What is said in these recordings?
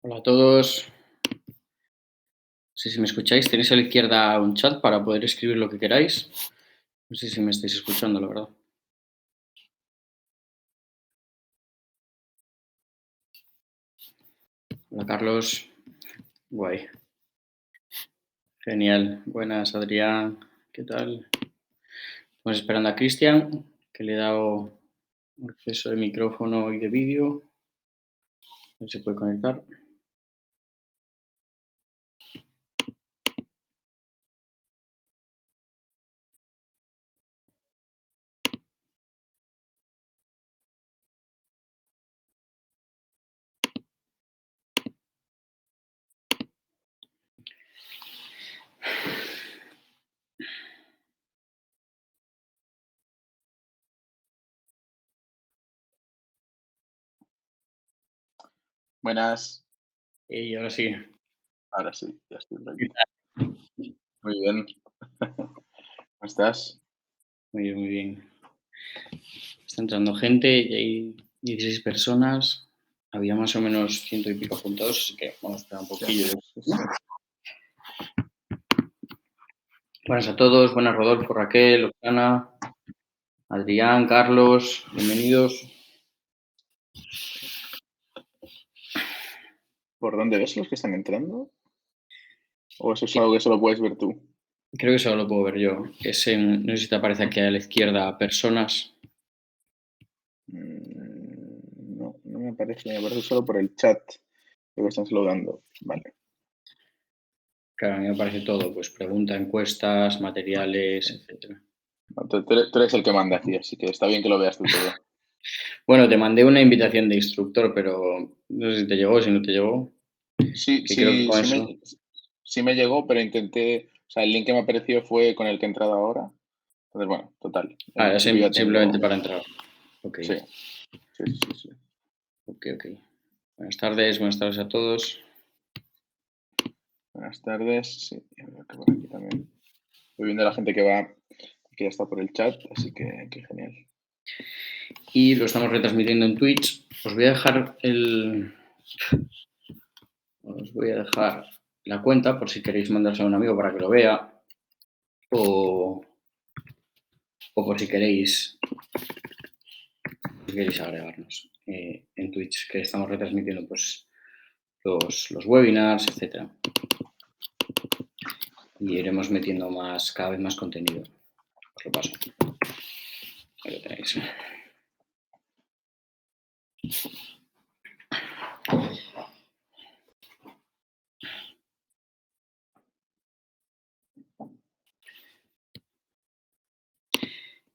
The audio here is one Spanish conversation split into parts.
Hola a todos. No sé si me escucháis. Tenéis a la izquierda un chat para poder escribir lo que queráis. No sé si me estáis escuchando, la verdad. Hola Carlos. Guay. Genial. Buenas, Adrián. ¿Qué tal? Estamos esperando a Cristian, que le he dado acceso de micrófono y de vídeo. A ver si puede conectar. Buenas. Y ahora sí. Ahora sí, ya estoy por ¿Qué aquí. tal? Muy bien. ¿Cómo estás? Muy bien, muy bien. Está entrando gente y hay 16 personas. Había más o menos 100 y pico apuntados, así que vamos a esperar un Sí, poquillo. sí, sí. Buenas a todos, buenas Rodolfo, Raquel, Oksana, Adrián, Carlos, bienvenidos. ¿Por dónde ves los que están entrando? ¿O eso es algo que solo puedes ver tú? Creo que solo lo puedo ver yo. No sé si te aparece aquí a la izquierda personas. No, no me aparece solo por el chat. Creo que están saludando. Vale. Claro, a mí me aparece todo, pues pregunta, encuestas, materiales, etcétera. No, tú eres el que manda aquí, así que está bien que lo veas tú todo. Bueno, te mandé una invitación de instructor, pero no sé si te llegó, si no te llegó, Sí, que creo que sí, con eso. sí me llegó, pero intenté, o sea, el link que me apareció fue con el que he entrado ahora. Entonces, bueno, total. En Ah, es principio ya simplemente tengo. para entrar. Ok, Sí, sí, sí, sí. ok, ok. Buenas tardes a todos. Buenas tardes. Sí, ya veo que por aquí también. Estoy viendo a la gente que ya está por el chat, así que genial. Y lo estamos retransmitiendo en Twitch. Os voy a dejar la cuenta por si queréis mandarse a un amigo para que lo vea. O por si queréis agregarnos en Twitch, que estamos retransmitiendo pues los webinars, etcétera. Y iremos metiendo cada vez más contenido. Os lo paso. Ahí lo tenéis.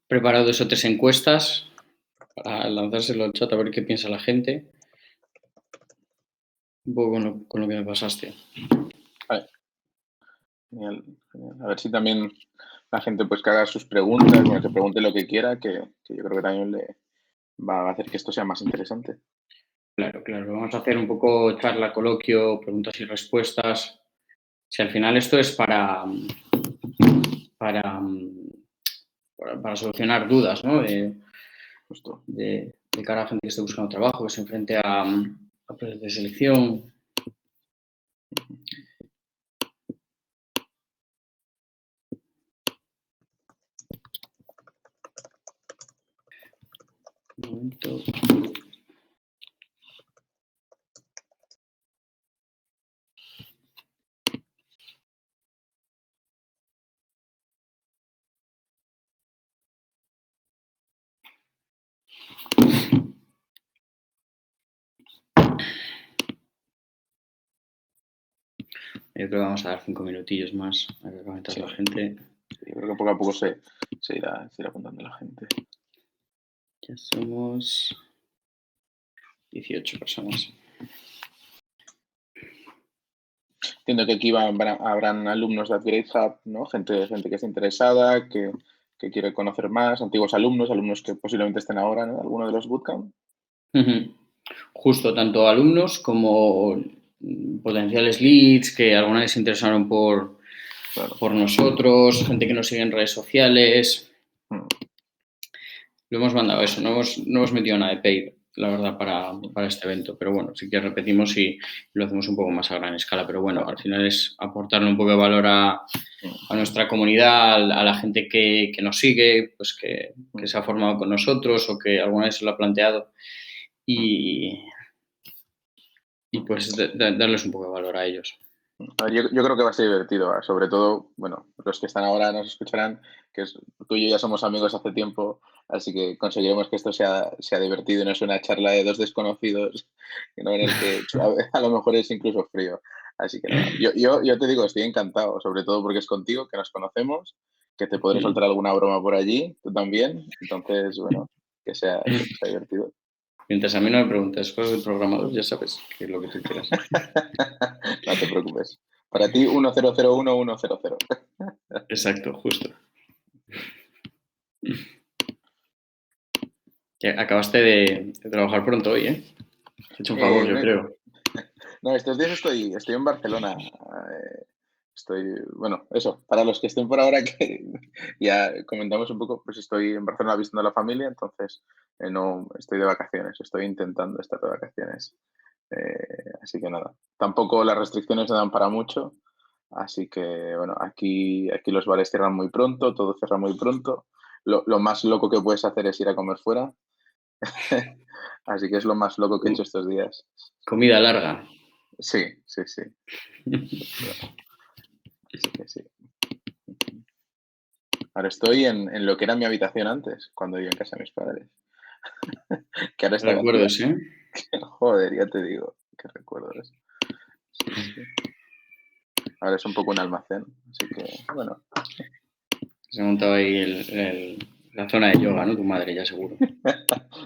Preparado 2 o 3 encuestas para lanzárselo al chat a ver qué piensa la gente. Un poco con lo que me pasaste. Vale, genial, genial. A ver si también la gente pues que haga sus preguntas, bueno, que pregunte lo que quiera, que yo creo que también le va a hacer que esto sea más interesante. Claro, claro. Vamos a hacer un poco charla, coloquio, preguntas y respuestas. Si al final esto es para, para solucionar dudas, ¿no? Justo. De cara a gente que esté buscando trabajo, que se enfrente a procesos de selección. Un momento. Yo creo que vamos a dar 5 minutillos más a que acabe de entrar Sí, la gente. yo creo que poco a poco se irá apuntando la gente. Ya somos 18 personas. Entiendo que aquí habrán alumnos de Upgrade Hub, ¿no? Gente que está interesada, que quiere conocer más, antiguos alumnos que posiblemente estén ahora, ¿no? Alguno de los bootcamp. Justo, tanto alumnos como potenciales leads que alguna vez se interesaron Claro. por nosotros, gente que nos sigue en redes sociales. Mm. Lo hemos mandado eso, no hemos metido nada de paid. la verdad, para este evento. Pero bueno, sí que repetimos y lo hacemos un poco más a gran escala. Pero bueno, al final es aportarle un poco de valor a nuestra comunidad, a la gente que nos sigue, pues que se ha formado con nosotros o que alguna vez se lo ha planteado. Y pues darles un poco de valor a ellos. A ver, yo creo que va a ser divertido, sobre todo, bueno, los que están ahora nos escucharán, tú y yo ya somos amigos hace tiempo, así que conseguiremos que esto sea divertido y no sea una charla de dos desconocidos, en el que a lo mejor es incluso frío. Así que nada, yo te digo, estoy encantado, sobre todo porque es contigo, que nos conocemos, que te podré soltar alguna broma por allí, tú también, entonces, bueno, que sea divertido. Mientras a mí no me preguntes cosas de programador, ya sabes que es lo que tú quieras. No te preocupes. Para ti, 1001, 100. Exacto, justo. Que acabaste de trabajar pronto hoy, ¿eh? Te he hecho un favor, yo creo. No, estos días estoy en Barcelona. Bueno, eso, para los que estén por ahora, que ya comentamos un poco, pues estoy en Barcelona visitando a la familia, entonces no estoy de vacaciones, estoy intentando estar de vacaciones. Así que nada, tampoco las restricciones se dan para mucho, así que bueno, aquí los bares cierran muy pronto, todo cierra muy pronto. Lo más loco que puedes hacer es ir a comer fuera. Así que es lo más loco que he hecho estos días. Comida larga. Sí. Así que sí. Ahora estoy en lo que era mi habitación antes, cuando vivía en casa de mis padres. Que ahora está vacía. Recuerdos, ¿eh? Joder, ya te digo, qué recuerdos. Sí. Ahora es un poco un almacén, así que bueno. Se ha montado ahí la zona de yoga, ¿no? Tu madre, ya seguro.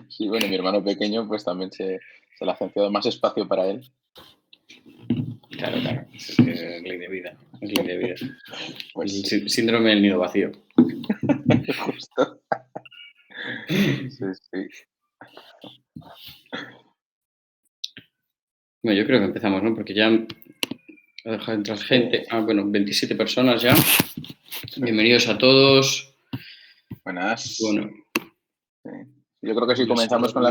Sí, bueno, mi hermano pequeño pues también se le ha agenciado más espacio para él. Claro. Es que es ley de vida. Es ley de vida. Pues el síndrome del nido vacío. Justo. Sí. Bueno, yo creo que empezamos, ¿no? Porque ya ha dejado entrar gente. Bueno, 27 personas ya. Bienvenidos a todos. Buenas. Bueno. Sí. Yo creo que si comenzamos con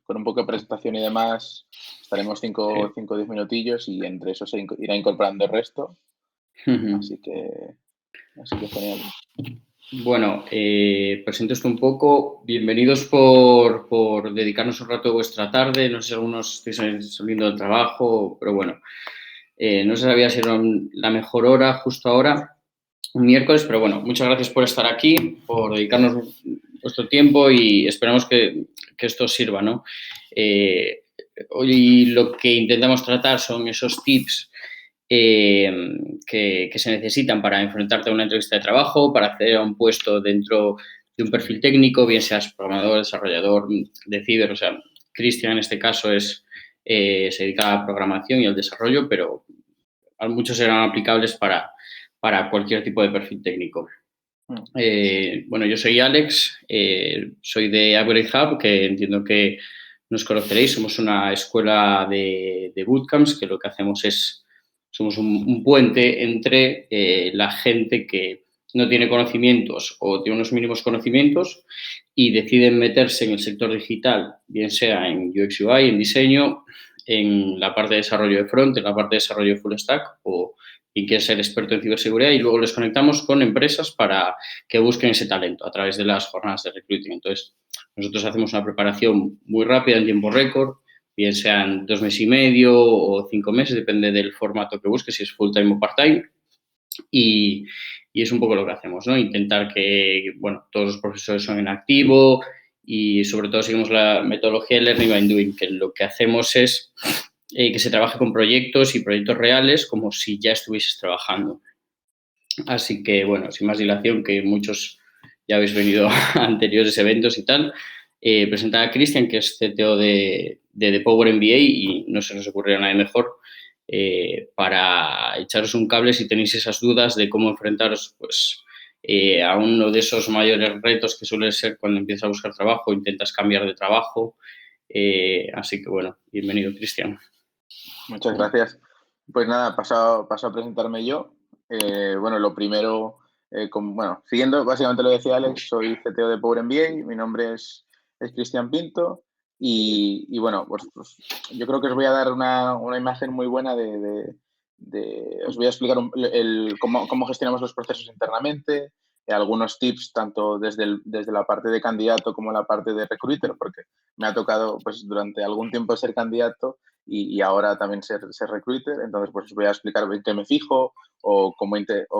con un poco de presentación y demás, estaremos 5 o 10 minutillos y entre eso se irá incorporando el resto. Así que genial. Bueno, presento esto un poco. Bienvenidos por dedicarnos un rato de vuestra tarde. No sé si algunos estáis saliendo del trabajo, pero bueno, no sé si había sido la mejor hora justo ahora, un miércoles, pero bueno, muchas gracias por estar aquí, por dedicarnos vuestro tiempo y esperamos que esto os sirva, ¿no? Hoy lo que intentamos tratar son esos tips que se necesitan para enfrentarte a una entrevista de trabajo, para acceder a un puesto dentro de un perfil técnico, bien seas programador, desarrollador de ciber, o sea, Cristian en este caso se dedica a la programación y al desarrollo, pero muchos serán aplicables para cualquier tipo de perfil técnico. Bueno, yo soy Alex, soy de Upgrade Hub, que entiendo que nos conoceréis. Somos una escuela de bootcamps que lo que hacemos somos un puente entre la gente que no tiene conocimientos o tiene unos mínimos conocimientos y deciden meterse en el sector digital, bien sea en UX UI, en diseño, en la parte de desarrollo de front, en la parte de desarrollo de full stack o quien quiere ser experto en ciberseguridad, y luego les conectamos con empresas para que busquen ese talento a través de las jornadas de recruiting. Entonces, nosotros hacemos una preparación muy rápida en tiempo récord, bien sean 2 meses y medio o 5 meses, depende del formato que busques, si es full time o part time. Y es un poco lo que hacemos, ¿no? Intentar que, bueno, todos los profesores son en activo y sobre todo seguimos la metodología de Learning by Doing, que lo que hacemos es que se trabaje con proyectos y proyectos reales como si ya estuvieses trabajando. Así que, bueno, sin más dilación, que muchos ya habéis venido a anteriores eventos y tal, presentar a Cristian, que es CTO de The Power MBA, y no se nos ocurrió nada mejor para echaros un cable si tenéis esas dudas de cómo enfrentaros pues, a uno de esos mayores retos que suele ser cuando empiezas a buscar trabajo, intentas cambiar de trabajo. Así que, bueno, bienvenido, Cristian. Muchas gracias. Pues nada, paso a presentarme yo. Bueno, lo primero, siguiendo básicamente lo que decía Alex, soy CTO de Power MBA, mi nombre es Cristian Pinto Y bueno, pues yo creo que os voy a dar una imagen muy buena os voy a explicar cómo gestionamos los procesos internamente, algunos tips tanto desde la parte de candidato como la parte de recruiter, porque me ha tocado pues durante algún tiempo ser candidato y ahora también ser recruiter. Entonces pues os voy a explicar en qué me fijo o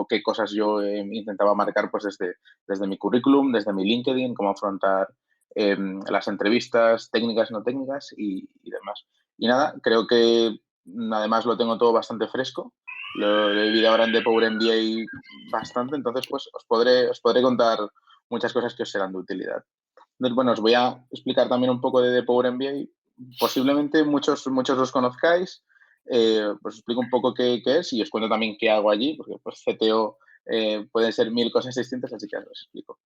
qué cosas yo intentaba marcar pues desde mi currículum, desde mi LinkedIn, cómo afrontar las entrevistas técnicas, no técnicas y demás. Y nada, creo que además lo tengo todo bastante fresco. Lo he vivido ahora en The Power MBA bastante, entonces pues os podré contar muchas cosas que os serán de utilidad. Entonces, bueno, os voy a explicar también un poco de The Power MBA. Posiblemente muchos los conozcáis. Pues os explico un poco qué es y os cuento también qué hago allí, porque pues CTO pueden ser 1000 cosas distintas, así que os explico.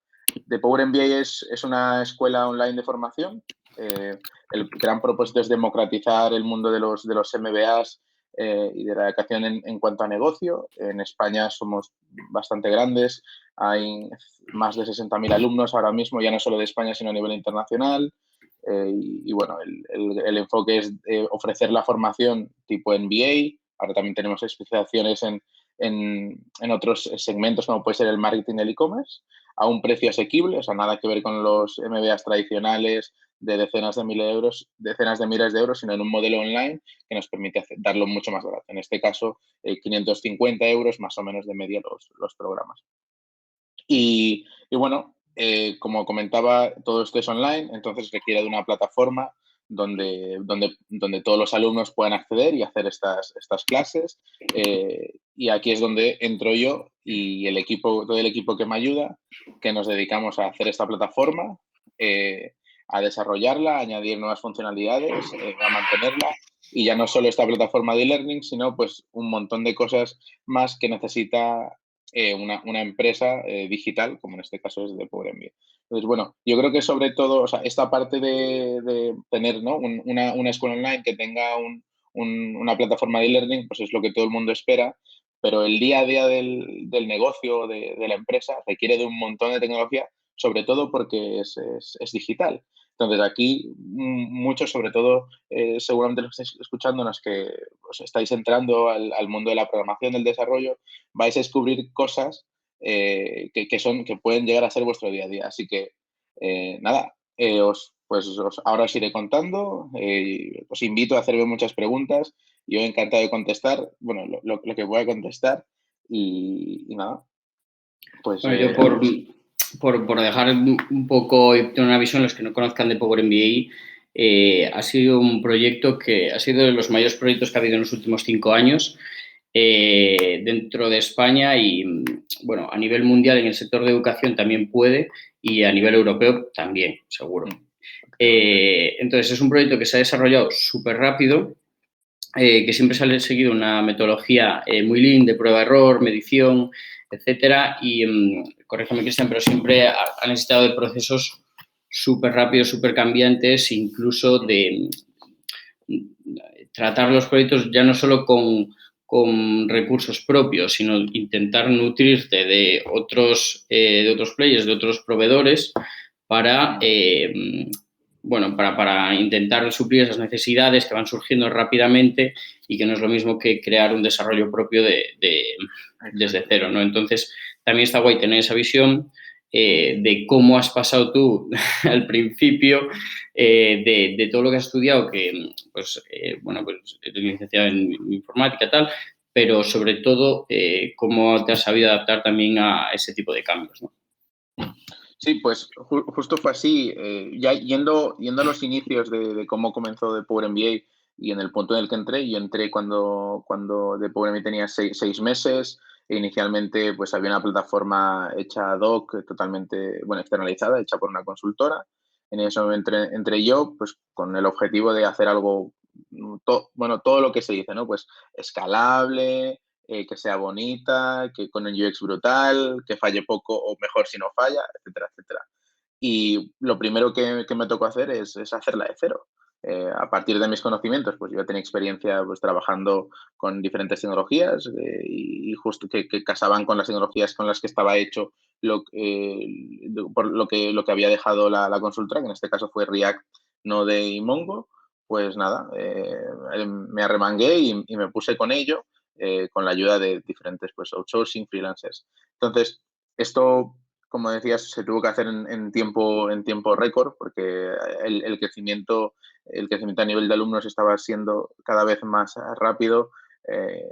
The Power MBA es una escuela online de formación. El gran propósito es democratizar el mundo de los MBAs y de la educación en cuanto a negocio. En España somos bastante grandes, hay más de 60.000 alumnos ahora mismo, ya no solo de España, sino a nivel internacional. Y bueno, el enfoque es ofrecer la formación tipo MBA. Ahora también tenemos especializaciones en otros segmentos, como puede ser el marketing y el e-commerce, a un precio asequible, o sea, nada que ver con los MBAs tradicionales de decenas de miles de euros, sino en un modelo online que nos permite darlo mucho más barato. En este caso, 550 euros más o menos de media los programas. Y bueno, como comentaba, todo esto es online, entonces requiere de una plataforma donde todos los alumnos puedan acceder y hacer estas clases. Y aquí es donde entro yo y todo el equipo que me ayuda, que nos dedicamos a hacer esta plataforma, a desarrollarla, a añadir nuevas funcionalidades, a mantenerla. Y ya no solo esta plataforma de e-learning, sino pues un montón de cosas más que necesita una empresa digital, como en este caso es de Power MBA. Entonces, bueno, yo creo que sobre todo, o sea, esta parte de tener, ¿no? una escuela online que tenga una plataforma de e-learning, pues es lo que todo el mundo espera, pero el día a día del negocio, de la empresa, requiere de un montón de tecnología, sobre todo porque es digital. Entonces, aquí muchos, sobre todo, seguramente lo estáis escuchando, los que os estáis entrando al mundo de la programación, del desarrollo, vais a descubrir cosas que pueden llegar a ser vuestro día a día. Así que, nada, ahora os iré contando, os invito a hacerme muchas preguntas, yo encantado de contestar, bueno, lo que voy a contestar y nada, pues... Bueno, yo por dejar un poco y tener una visión, los que no conozcan de Power MBA, ha sido un proyecto que ha sido de los mayores proyectos que ha habido en los últimos 5 años dentro de España y, bueno, a nivel mundial en el sector de educación también puede y a nivel europeo también, seguro. Entonces, es un proyecto que se ha desarrollado súper rápido, que siempre se ha seguido una metodología muy lean de prueba-error, medición, etcétera. Y, corrígeme, Cristian, pero siempre ha necesitado de procesos súper rápidos, súper cambiantes, incluso de tratar los proyectos ya no solo con recursos propios, sino intentar nutrirte de otros players, de otros proveedores para para intentar suplir esas necesidades que van surgiendo rápidamente y que no es lo mismo que crear un desarrollo propio desde cero, ¿no? Entonces, también está guay tener esa visión de cómo has pasado tú al principio, de todo lo que has estudiado, que, pues eres licenciado en informática y tal, pero sobre todo cómo te has sabido adaptar también a ese tipo de cambios, ¿no? Sí, pues justo fue así. Ya yendo a los inicios de cómo comenzó The Power MBA y en el punto en el que entré, yo entré cuando The Power MBA tenía 6 meses. E inicialmente pues había una plataforma hecha ad hoc, totalmente, bueno, externalizada, hecha por una consultora. En eso entré yo pues con el objetivo de hacer algo, todo lo que se dice, ¿no? Pues escalable, que sea bonita, que con el UX brutal, que falle poco o mejor si no falla, etcétera, etcétera. Y lo primero que me tocó hacer es hacerla de cero. A partir de mis conocimientos, pues yo tenía experiencia pues, trabajando con diferentes tecnologías y justo que casaban con las tecnologías con las que estaba hecho por lo que había dejado la consultora, que en este caso fue React no de Imongo, pues nada, me arremangué y me puse con ello, con la ayuda de diferentes pues, outsourcing, freelancers. Entonces, esto, como decías, se tuvo que hacer en tiempo récord, porque el crecimiento, el crecimiento a nivel de alumnos estaba siendo cada vez más rápido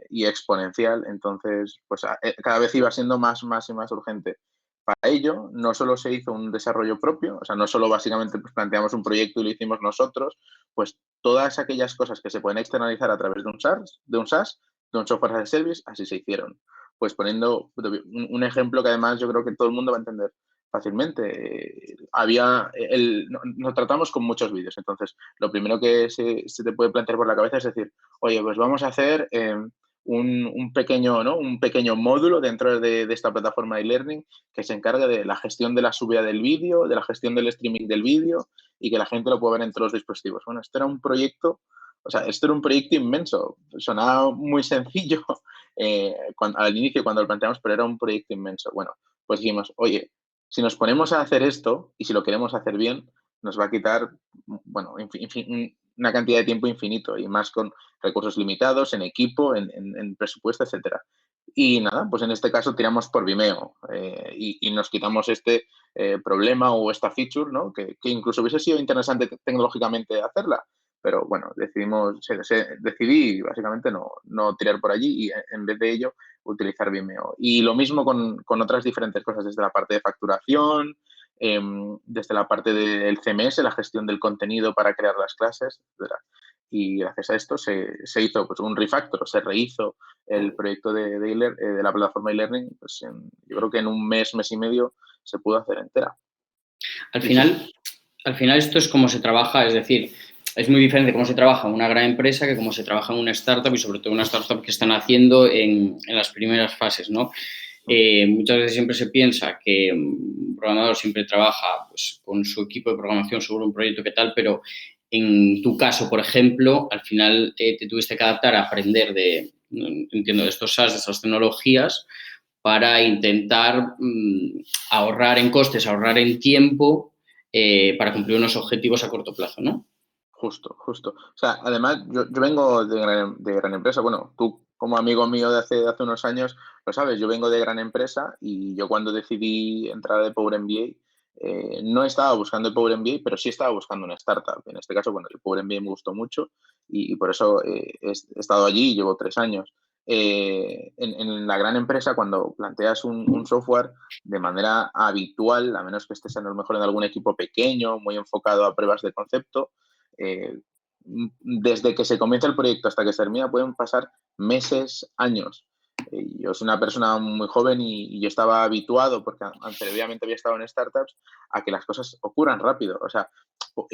y exponencial. Entonces, pues cada vez iba siendo más y más urgente. Para ello, no solo se hizo un desarrollo propio, o sea, no solo básicamente pues, planteamos un proyecto y lo hicimos nosotros, pues todas aquellas cosas que se pueden externalizar a través de un SaaS, de un software as a service, así se hicieron. Pues poniendo un ejemplo que además yo creo que todo el mundo va a entender fácilmente. Nos tratamos con muchos vídeos, entonces lo primero que se te puede plantear por la cabeza es decir, oye, pues vamos a hacer un pequeño, ¿no? Un pequeño módulo dentro de esta plataforma de e-learning que se encargue de la gestión de la subida del vídeo, de la gestión del streaming del vídeo y que la gente lo pueda ver entre los dispositivos. Bueno, esto era un proyecto, o sea, esto era un proyecto inmenso. Sonaba muy sencillo al inicio cuando lo planteamos, pero era un proyecto inmenso. Bueno, pues dijimos, oye, si nos ponemos a hacer esto y si lo queremos hacer bien, nos va a quitar, bueno, una cantidad de tiempo infinito y más con recursos limitados, en equipo, en presupuesto, etcétera. Y nada, pues en este caso tiramos por Vimeo y nos quitamos este problema o esta feature, ¿no? Que incluso hubiese sido interesante tecnológicamente hacerla, pero bueno, decidí básicamente no tirar por allí y en vez de ello utilizar Vimeo. Y lo mismo con otras diferentes cosas, desde la parte de facturación, desde la parte del CMS, la gestión del contenido para crear las clases, etcétera. Y gracias a esto se hizo pues, un refactor, se rehizo el proyecto de la plataforma e-learning, pues yo creo que en un mes y medio se pudo hacer entera. Al final, esto es como se trabaja, es decir, es muy diferente cómo se trabaja en una gran empresa que cómo se trabaja en una startup y sobre todo una startup que están haciendo en las primeras fases, ¿no? Muchas veces siempre se piensa que un programador siempre trabaja pues, con su equipo de programación sobre un proyecto que tal, pero en tu caso, por ejemplo, al final te tuviste que adaptar a aprender entiendo, de estos SaaS, de estas tecnologías, para intentar ahorrar en costes, ahorrar en tiempo para cumplir unos objetivos a corto plazo, ¿no? Justo. O sea, además, yo vengo de gran empresa. Bueno, tú como amigo mío de hace unos años, lo sabes, yo vengo de gran empresa y yo cuando decidí entrar de Power MBA, no estaba buscando el Power MBA, pero sí estaba buscando una startup. En este caso, bueno, el Power MBA me gustó mucho y por eso he estado allí y llevo 3 años. En la gran empresa, cuando planteas un software de manera habitual, a menos que estés a lo mejor en algún equipo pequeño, muy enfocado a pruebas de concepto, eh, desde que se comienza el proyecto hasta que se termina pueden pasar meses, años. Yo soy una persona muy joven y yo estaba habituado, porque anteriormente había estado en startups, a que las cosas ocurran rápido. O sea,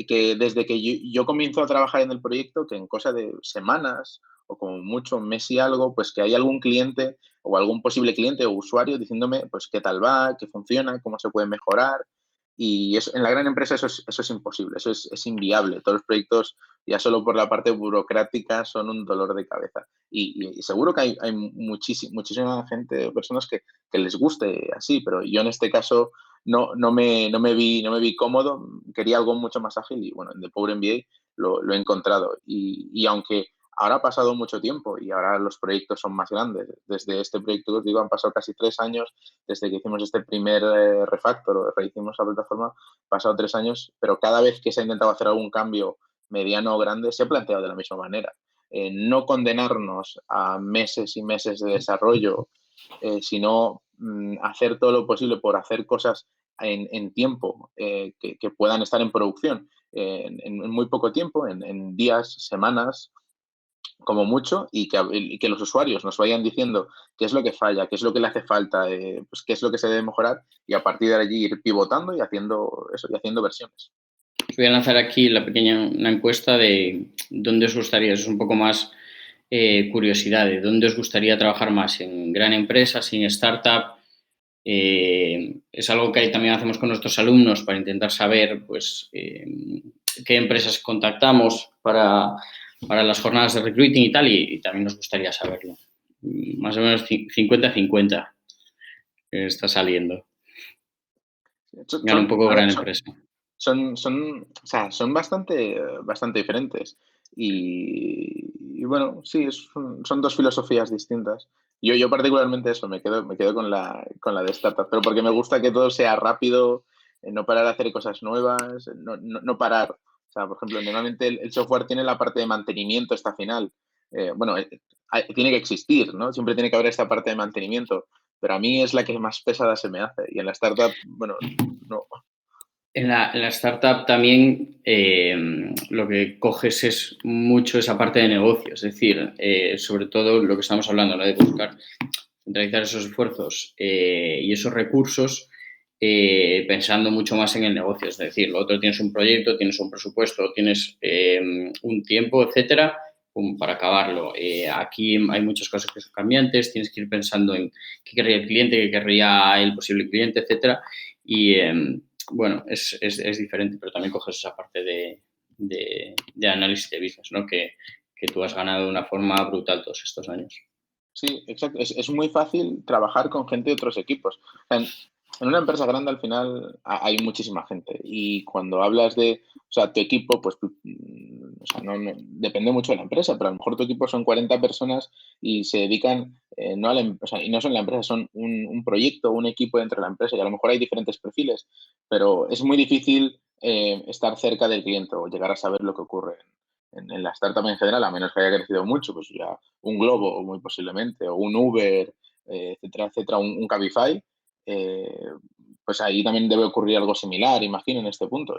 que desde que yo comienzo a trabajar en el proyecto, que en cosa de semanas o como mucho un mes y algo, pues que hay algún cliente o algún posible cliente o usuario diciéndome pues qué tal va, qué funciona, cómo se puede mejorar. Y eso, en la gran empresa eso es imposible, eso es inviable. Todos los proyectos, ya solo por la parte burocrática, son un dolor de cabeza. Y seguro que hay muchísima gente, personas que les guste así, pero yo en este caso no me vi cómodo, quería algo mucho más ágil y bueno, en The Power MBA lo he encontrado. Y aunque ahora ha pasado mucho tiempo y ahora los proyectos son más grandes, desde este proyecto que os digo han pasado casi 3 años desde que hicimos este primer refactor o rehicimos la plataforma, pasado 3 años, pero cada vez que se ha intentado hacer algún cambio mediano o grande, se ha planteado de la misma manera. No condenarnos a meses y meses de desarrollo, sino hacer todo lo posible por hacer cosas en tiempo que puedan estar en producción en muy poco tiempo, en días, semanas, como mucho, y que los usuarios nos vayan diciendo qué es lo que falla, qué es lo que le hace falta, pues qué es lo que se debe mejorar y a partir de allí ir pivotando y haciendo eso, y haciendo versiones. Voy a lanzar aquí una encuesta de dónde os gustaría, eso es un poco más curiosidad, de dónde os gustaría trabajar más, en gran empresa, sin startup. Es algo que también hacemos con nuestros alumnos para intentar saber pues, qué empresas contactamos para las jornadas de recruiting y tal, y también nos gustaría saberlo. Más o menos 50-50 está saliendo. Gana un poco gran empresa. o sea, son bastante diferentes. Y bueno, sí, son dos filosofías distintas. Yo particularmente eso, me quedo con la de startup, pero porque me gusta que todo sea rápido, no parar de hacer cosas nuevas, no parar. O sea, por ejemplo, normalmente el software tiene la parte de mantenimiento hasta final. Bueno, tiene que existir, ¿no? Siempre tiene que haber esta parte de mantenimiento, pero a mí es la que más pesada se me hace. Y en la startup, bueno, no. En la startup también lo que coges es mucho esa parte de negocio, es decir, sobre todo lo que estamos hablando, ¿no? De buscar centralizar esos esfuerzos y esos recursos pensando mucho más en el negocio. Es decir, lo otro tienes un proyecto, tienes un presupuesto, tienes un tiempo, etcétera, para acabarlo. Aquí hay muchas cosas que son cambiantes, tienes que ir pensando en qué querría el cliente, qué querría el posible cliente, etcétera. Y bueno, es diferente, pero también coges esa parte de análisis de business, ¿no? Que tú has ganado de una forma brutal todos estos años. Sí, exacto. Es muy fácil trabajar con gente de otros equipos. En una empresa grande al final hay muchísima gente y cuando hablas de, o sea, tu equipo, pues o sea, depende mucho de la empresa, pero a lo mejor tu equipo son 40 personas y se dedican, no a o sea, y no son la empresa, son un proyecto, un equipo dentro de la empresa y a lo mejor hay diferentes perfiles, pero es muy difícil estar cerca del cliente o llegar a saber lo que ocurre en la startup en general, a menos que haya crecido mucho, pues ya un Globo muy posiblemente, o un Uber, etcétera, etcétera, un Cabify, eh, pues ahí también debe ocurrir algo similar, imagino, en este punto,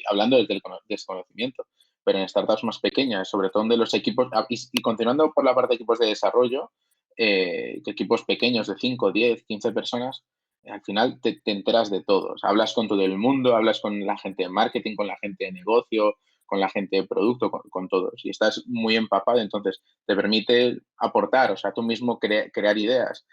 hablando del desconocimiento. Pero en startups más pequeñas, sobre todo donde los equipos, y continuando por la parte de equipos de desarrollo, que equipos pequeños de 5, 10, 15 personas, al final te enteras de todos. Hablas con todo el mundo, hablas con la gente de marketing, con la gente de negocio, con la gente de producto, con todos. Y estás muy empapado, entonces te permite aportar, o sea, tú mismo crear ideas.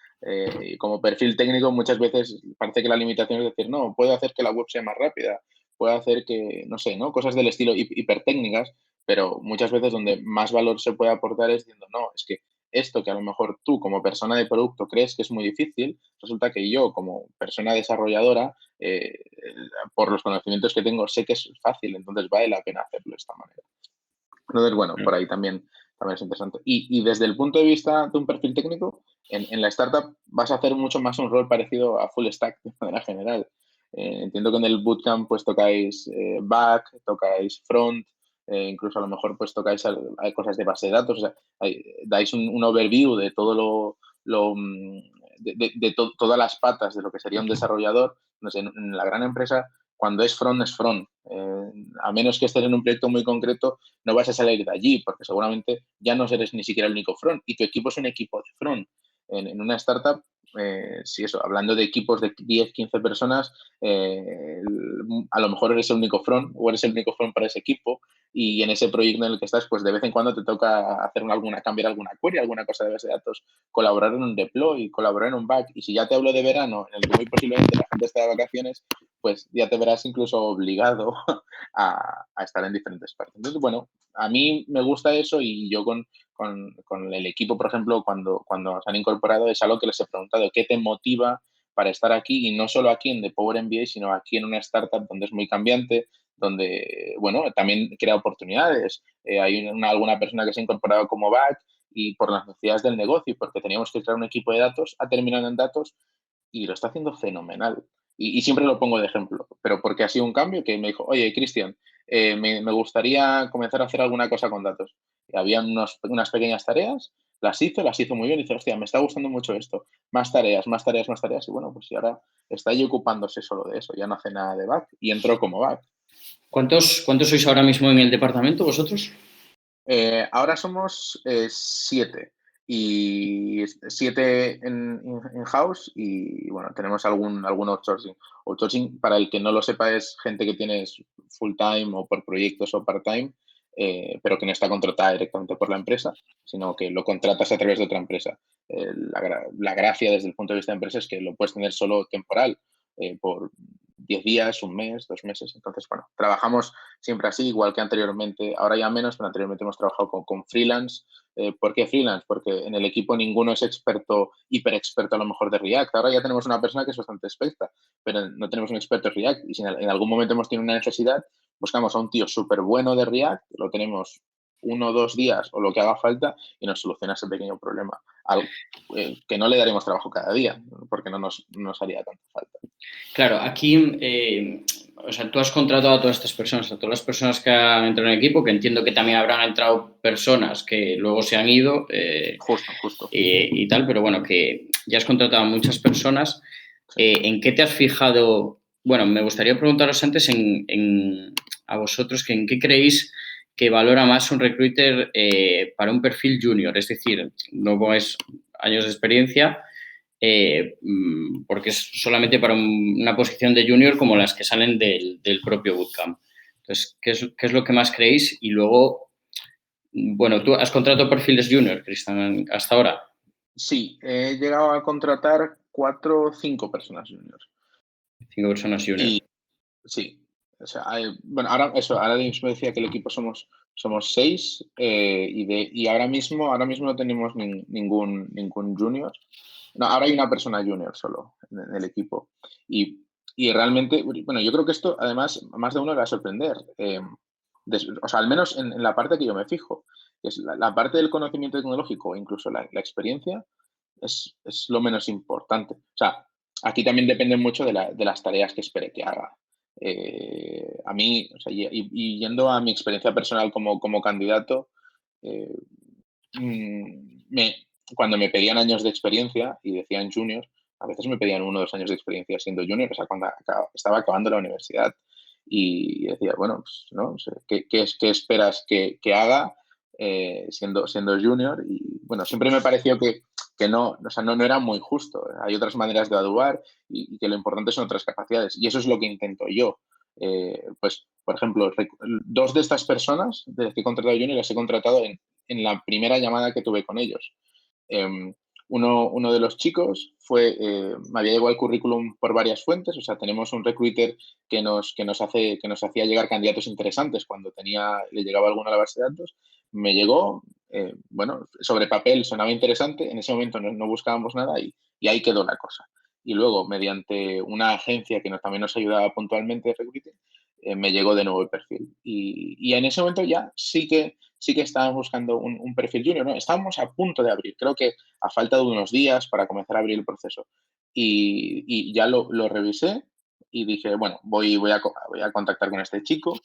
Y como perfil técnico muchas veces parece que la limitación es decir, no, puedo hacer que la web sea más rápida, puedo hacer que, no sé, ¿no? Cosas del estilo hipertécnicas, pero muchas veces donde más valor se puede aportar es diciendo, no, es que esto que a lo mejor tú como persona de producto crees que es muy difícil, resulta que yo como persona desarrolladora, por los conocimientos que tengo, sé que es fácil, entonces vale la pena hacerlo de esta manera. Entonces, bueno, por ahí también es interesante. Y desde el punto de vista de un perfil técnico, en la startup vas a hacer mucho más un rol parecido a full stack de manera general. Entiendo que en el bootcamp pues tocáis back, tocáis front, incluso a lo mejor pues tocáis hay cosas de base de datos, o sea, dais un overview de todo todas las patas de lo que sería un desarrollador. No sé, en la gran empresa, cuando es front, a menos que estés en un proyecto muy concreto, no vas a salir de allí, porque seguramente ya no eres ni siquiera el único front y tu equipo es un equipo de front. En una startup, sí, eso, hablando de equipos de 10, 15 personas, a lo mejor eres el único front o eres el único front para ese equipo y en ese proyecto en el que estás, pues de vez en cuando te toca cambiar alguna query, alguna cosa de base de datos, colaborar en un deploy, colaborar en un back. Y si ya te hablo de verano, en el que muy posiblemente la gente está de vacaciones, pues ya te verás incluso obligado a estar en diferentes partes. Entonces, bueno, a mí me gusta eso y yo con el equipo, por ejemplo, cuando se han incorporado, es algo que les he preguntado, ¿qué te motiva para estar aquí? Y no solo aquí en The Power MBA, sino aquí en una startup donde es muy cambiante, donde, bueno, también crea oportunidades. Hay alguna persona que se ha incorporado como back y por las necesidades del negocio y porque teníamos que crear un equipo de datos, ha terminado en datos y lo está haciendo fenomenal. Y siempre lo pongo de ejemplo, pero porque ha sido un cambio que me dijo, oye, Cristian, me gustaría comenzar a hacer alguna cosa con datos. Y había unas pequeñas tareas, las hizo muy bien y dice, hostia, me está gustando mucho esto. Más tareas, más tareas, más tareas. Y bueno, pues y ahora está ahí ocupándose solo de eso, ya no hace nada de back y entró como back. ¿Cuántos sois ahora mismo en el departamento vosotros? Ahora somos 7 y 7 en house y bueno, tenemos algún outsourcing. Outsourcing, para el que no lo sepa, es gente que tienes full time o por proyectos o part-time, pero que no está contratada directamente por la empresa, sino que lo contratas a través de otra empresa. La gracia desde el punto de vista de empresa es que lo puedes tener solo temporal, por 10 días, un mes, 2 meses. Entonces, bueno, trabajamos siempre así, igual que anteriormente, ahora ya menos, pero anteriormente hemos trabajado con freelance, ¿Por qué freelance? Porque en el equipo ninguno es experto, hiper experto a lo mejor de React. Ahora ya tenemos una persona que es bastante experta, pero no tenemos un experto en React. Y si en algún momento hemos tenido una necesidad, buscamos a un tío súper bueno de React, lo tenemos 1 o 2 días o lo que haga falta y nos soluciona ese pequeño problema. Algo, que no le daremos trabajo cada día, porque no nos haría tanta falta. Claro, aquí, o sea, tú has contratado a todas estas personas, a todas las personas que han entrado en el equipo, que entiendo que también habrán entrado personas que luego se han ido. Justo. Y tal, pero bueno, que ya has contratado a muchas personas. ¿En qué te has fijado? Bueno, me gustaría preguntaros antes a vosotros que en qué creéis que valora más un recruiter para un perfil junior, es decir, no es años de experiencia, porque es solamente para una posición de junior como las que salen del propio bootcamp. Entonces, ¿qué es lo que más creéis? Y luego, bueno, tú has contratado perfiles junior, Cristian, hasta ahora. Sí, he llegado a contratar 4 o 5 personas juniors. 5 personas junior. Y sí, o sea, bueno, ahora mismo decía que el equipo somos 6 y ahora mismo no tenemos ningún junior. No, ahora hay una persona junior solo en el equipo. Y realmente, bueno, yo creo que esto además más de uno le va a sorprender. O sea, al menos en la parte que yo me fijo, que es la parte del conocimiento tecnológico, incluso la experiencia, es lo menos importante. O sea, aquí también depende mucho de las tareas que espere que haga. A mí, o sea, y yendo a mi experiencia personal como candidato, eh, cuando me pedían años de experiencia y decían junior, a veces me pedían 1 o 2 años de experiencia siendo junior, o sea, cuando estaba acabando la universidad. Y decía, bueno, pues, ¿no? O sea, ¿qué esperas que haga siendo junior? Y bueno, siempre me pareció que no, o sea, no era muy justo. Hay otras maneras de graduar y que lo importante son otras capacidades. Y eso es lo que intento yo. Pues, por ejemplo, 2 de estas personas de las que he contratado junior las he contratado en la primera llamada que tuve con ellos. Uno de los chicos me había llegado el currículum por varias fuentes, o sea, tenemos un recruiter que nos hacía llegar candidatos interesantes cuando le llegaba alguno a la base de datos. Me llegó, bueno, sobre papel sonaba interesante, en ese momento no buscábamos nada y ahí quedó la cosa. Y luego, mediante una agencia que también nos ayudaba puntualmente de recruiting, me llegó de nuevo el perfil. Y en ese momento ya sí que estábamos buscando un perfil junior, ¿no? Estábamos a punto de abrir, creo que a falta de unos días para comenzar a abrir el proceso. Y ya lo revisé y dije, bueno, voy a contactar con este chico,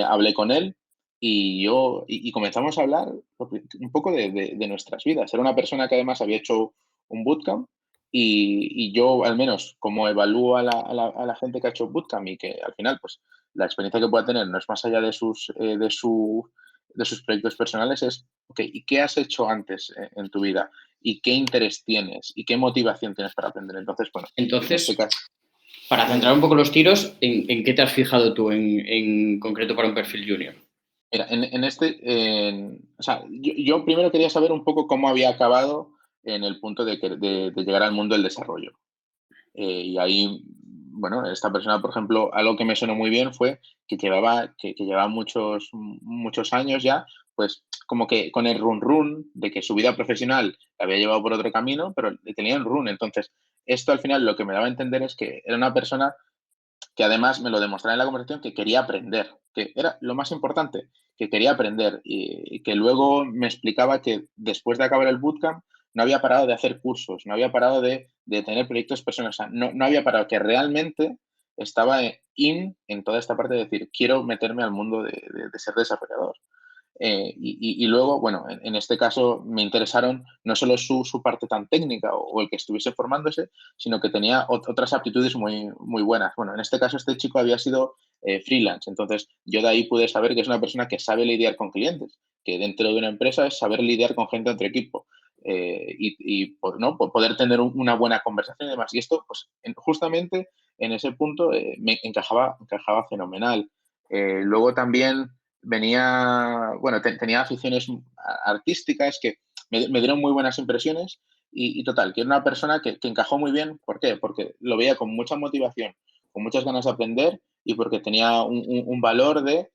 hablé con él y comenzamos a hablar un poco de nuestras vidas. Era una persona que además había hecho un bootcamp y yo, al menos, como evalúo a la gente que ha hecho bootcamp y que al final, pues, la experiencia que pueda tener no es más allá de sus proyectos personales, es, ok, ¿y qué has hecho antes en tu vida? ¿Y qué interés tienes? ¿Y qué motivación tienes para aprender? Entonces, bueno, en este caso... Para centrar un poco los tiros, ¿en qué te has fijado tú en concreto para un perfil junior? Mira, o sea, yo primero quería saber un poco cómo había acabado en el punto de llegar al mundo del desarrollo. Y ahí, bueno, esta persona, por ejemplo, algo que me sonó muy bien fue que llevaba muchos años ya, pues como que con el run de que su vida profesional la había llevado por otro camino, pero le tenía el run. Entonces, esto al final lo que me daba a entender es que era una persona que además me lo demostraba en la conversación que quería aprender, que era lo más importante, que quería aprender y que luego me explicaba que después de acabar el bootcamp no había parado de hacer cursos, no había parado de tener proyectos personales, o sea, no había parado, que realmente estaba en toda esta parte de decir, quiero meterme al mundo de ser desarrollador. Y luego, bueno, en este caso me interesaron no solo su parte tan técnica o el que estuviese formándose, sino que tenía otras aptitudes muy buenas. Bueno, en este caso este chico había sido freelance, entonces yo de ahí pude saber que es una persona que sabe lidiar con clientes, que dentro de una empresa es saber lidiar con gente entre equipo ¿no? Poder tener una buena conversación y demás. Y esto, pues justamente en ese punto me encajaba fenomenal. Luego también tenía aficiones artísticas que me dieron muy buenas impresiones y total, que era una persona que encajó muy bien. ¿Por qué? Porque lo veía con mucha motivación, con muchas ganas de aprender y porque tenía un valor de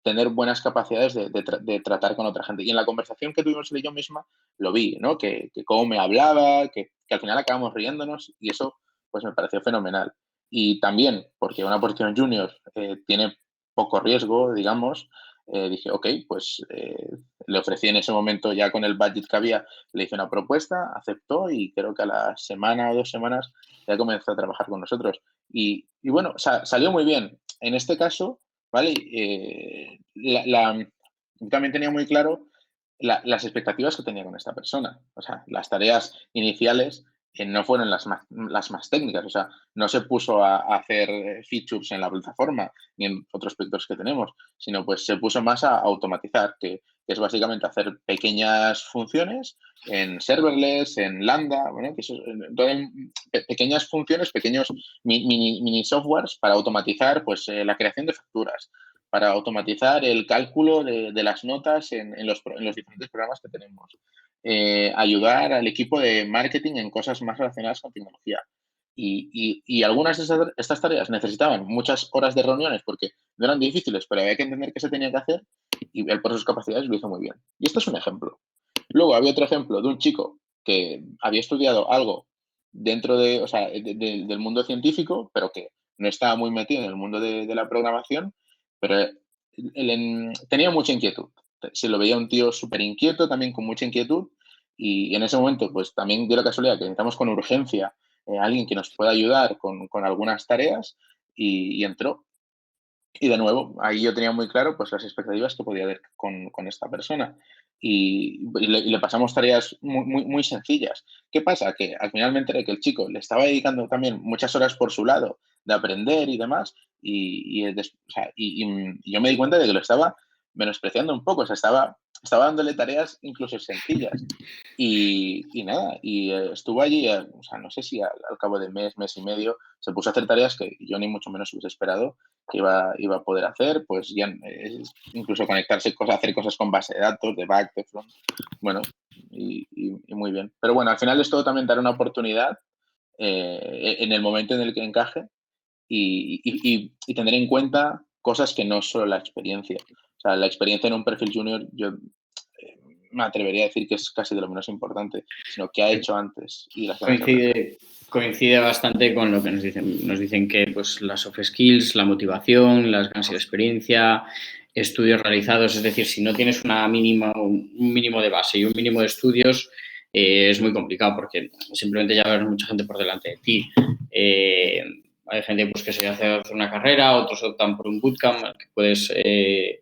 tener buenas capacidades de tratar con otra gente. Y en la conversación que tuvimos él y yo misma, lo vi, ¿no? Que cómo me hablaba, que al final acabamos riéndonos y eso pues me pareció fenomenal. Y también, porque una posición junior tiene poco riesgo, digamos, dije, ok, pues le ofrecí en ese momento, ya con el budget que había, le hice una propuesta, aceptó y creo que a la semana o 2 semanas ya comenzó a trabajar con nosotros. Y bueno, salió muy bien. En este caso, ¿vale? Yo también tenía muy claro las expectativas que tenía con esta persona. O sea, las tareas iniciales no fueron las más técnicas. O sea, no se puso a hacer features en la plataforma ni en otros aspectos que tenemos, sino pues se puso más a automatizar, que es básicamente hacer pequeñas funciones en serverless, en Lambda, bueno, que pequeñas funciones, pequeños mini softwares para automatizar pues, la creación de facturas, para automatizar el cálculo de las notas en los diferentes programas que tenemos. Ayudar al equipo de marketing en cosas más relacionadas con tecnología. Y algunas de estas tareas necesitaban muchas horas de reuniones porque no eran difíciles, pero había que entender qué se tenía que hacer y él por sus capacidades lo hizo muy bien. Y esto es un ejemplo. Luego había otro ejemplo de un chico que había estudiado algo dentro o sea, del mundo científico, pero que no estaba muy metido en el mundo de la programación, pero tenía mucha inquietud. Se lo veía un tío súper inquieto, también con mucha inquietud, y en ese momento, pues también dio la casualidad que necesitamos con urgencia a alguien que nos pueda ayudar con algunas tareas, y entró. Y de nuevo, ahí yo tenía muy claro pues las expectativas que podía haber con esta persona. Y le pasamos tareas muy sencillas. ¿Qué pasa? Que al final me enteré que el chico le estaba dedicando también muchas horas por su lado de aprender y demás, o sea, y yo me di cuenta de que lo estaba menospreciando un poco, o sea, estaba dándole tareas incluso sencillas. Y nada, estuvo allí, o sea, no sé si al cabo de mes y medio, se puso a hacer tareas que yo ni mucho menos hubiese esperado que iba a poder hacer, pues ya incluso conectarse, hacer cosas con base de datos, de back, de front, bueno, y muy bien. Pero bueno, al final es todo también dar una oportunidad en el momento en el que encaje y tener en cuenta cosas que no solo la experiencia. O sea, la experiencia en un perfil junior, yo me atrevería a decir que es casi de lo menos importante, sino que ha hecho antes y las ganas de aprender. Coincide bastante con lo que nos dicen. Nos dicen que pues, las soft skills, la motivación, las ganas de experiencia, estudios realizados, es decir, si no tienes un mínimo de base y un mínimo de estudios, es muy complicado porque simplemente ya ves mucha gente por delante de ti. Hay gente pues, que se hace una carrera, otros optan por un bootcamp al que puedes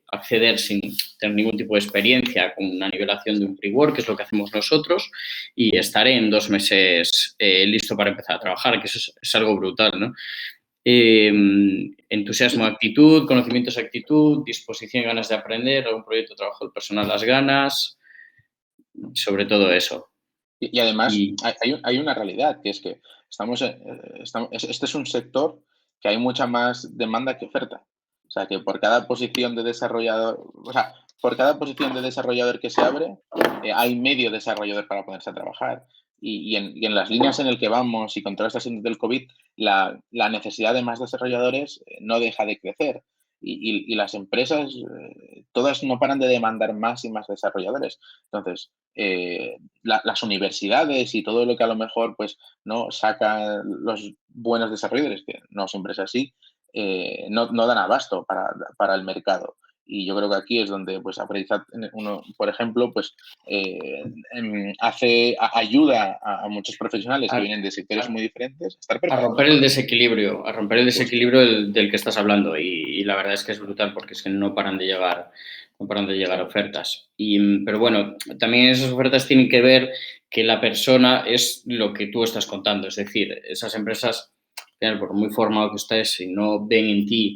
acceder sin tener ningún tipo de experiencia, con una nivelación de un pre-work, que es lo que hacemos nosotros, y estaré en 2 meses listo para empezar a trabajar, que eso es algo brutal, ¿no? Entusiasmo, actitud, conocimientos, actitud, disposición y ganas de aprender, algún proyecto de trabajo personal, las ganas, sobre todo eso. Y además hay una realidad, que es que este es un sector que hay mucha más demanda que oferta. O sea, que por cada posición de desarrollador, o sea, por cada posición de desarrollador que se abre, hay medio desarrollador para ponerse a trabajar. Y en las líneas en el que vamos y con toda esta situación del COVID, la necesidad de más desarrolladores no deja de crecer. Y las empresas, todas no paran de demandar más y más desarrolladores. Entonces, las universidades y todo lo que a lo mejor pues no sacan los buenos desarrolladores, que no siempre es así, no dan abasto para el mercado. Y yo creo que aquí es donde pues uno, por ejemplo, pues ayuda a muchos profesionales que vienen de sectores muy diferentes a estar preparados. A romper el desequilibrio del que estás hablando, y la verdad es que es brutal porque es que no paran de llegar ofertas. Pero bueno, también esas ofertas tienen que ver que la persona es lo que tú estás contando, es decir, esas empresas, por muy formado que estés, si no ven en ti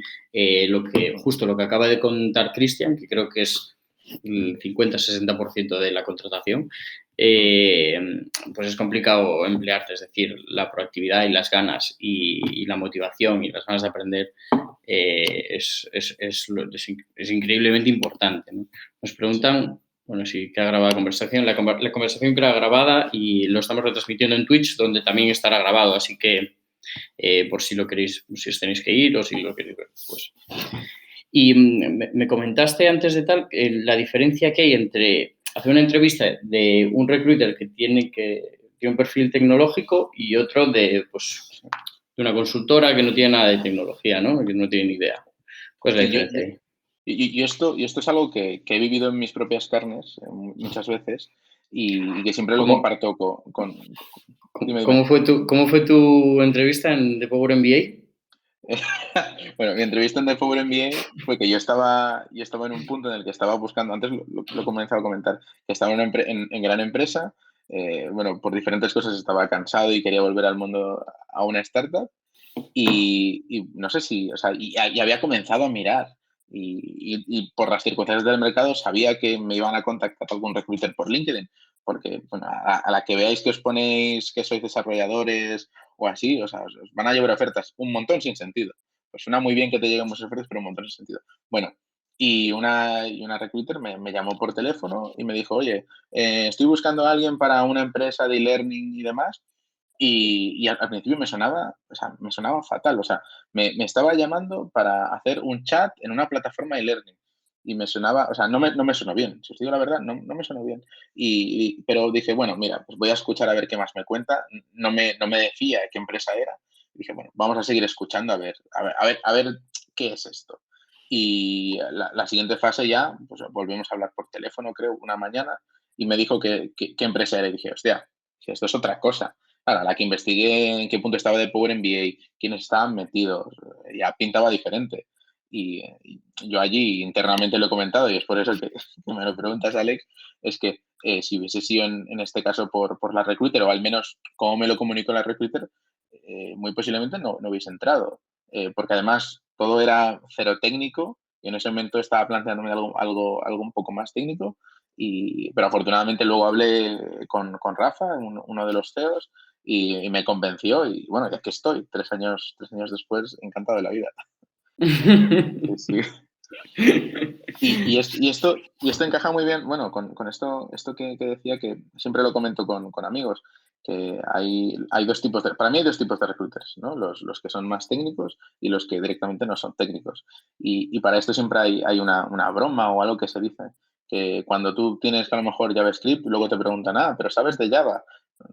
justo lo que acaba de contar Cristian, que creo que es el 50-60% de la contratación, pues es complicado emplearte. Es decir, la proactividad y las ganas y la motivación y las ganas de aprender es increíblemente importante, ¿no? Nos preguntan, bueno, si queda grabada la conversación. La conversación queda grabada y lo estamos retransmitiendo en Twitch, donde también estará grabado, así que por si lo queréis, si os tenéis que ir o si lo queréis ver, pues. Y me comentaste antes de tal la diferencia que hay entre hacer una entrevista de un recruiter que tiene un perfil tecnológico y otro pues, de una consultora que no tiene nada de tecnología, ¿no? Que no tiene ni idea. ¿Cuál es la Sí, diferencia ahí? esto es algo que he vivido en mis propias carnes muchas veces y que siempre lo ¿Cómo, comparto Dime, dime. cómo fue tu entrevista en The Power MBA? Bueno, mi entrevista en The Power MBA fue que yo estaba en un punto en el que estaba buscando, antes lo he comenzado a comentar, que estaba en gran empresa, bueno, por diferentes cosas estaba cansado y quería volver al mundo a una startup y no sé si, o sea, y había comenzado a mirar y por las circunstancias del mercado sabía que me iban a contactar algún recruiter por LinkedIn, porque bueno, a la que veáis que os ponéis que sois desarrolladores o así, o sea, os van a llevar ofertas un montón sin sentido. Pues suena muy bien que te lleguen muchas ofertas, pero un montón sin sentido. Bueno, y una recruiter me llamó por teléfono y me dijo, oye, estoy buscando a alguien para una empresa de e-learning y demás, y al principio me sonaba, o sea, me sonaba fatal, o sea, me estaba llamando para hacer un chat en una plataforma de learning y me sonaba, o sea, no me sonó bien, si os digo la verdad, no me sonó bien. Pero dije, bueno, mira, pues voy a escuchar a ver qué más me cuenta, no me decía qué empresa era. Y dije, bueno, vamos a seguir escuchando a ver qué es esto. Y la siguiente fase ya, pues volvimos a hablar por teléfono, creo, una mañana, y me dijo qué empresa era y dije, hostia, si esto es otra cosa. Claro, a la que investigué en qué punto estaba de Power MBA, quiénes estaban metidos, ya pintaba diferente. Y yo allí internamente lo he comentado y es por eso que, que me lo preguntas, Alex, es que si hubiese sido en este caso por la recruiter, o al menos como me lo comunicó la recruiter, muy posiblemente no hubiese entrado. Porque además todo era cero técnico y en ese momento estaba planteándome algo un poco más técnico. Pero afortunadamente luego hablé con Rafa, uno de los CEOs, y me convenció y bueno, ya que estoy, 3 años después, encantado de la vida. Sí, sí. Y esto encaja muy bien, bueno, con esto que decía, que siempre lo comento con amigos, que hay dos tipos para mí hay dos tipos de recruiters, ¿no? Los que son más técnicos y los que directamente no son técnicos. Y para esto siempre hay una broma o algo que se dice, que cuando tú tienes que a lo mejor JavaScript, luego te preguntan, pero ¿sabes de Java?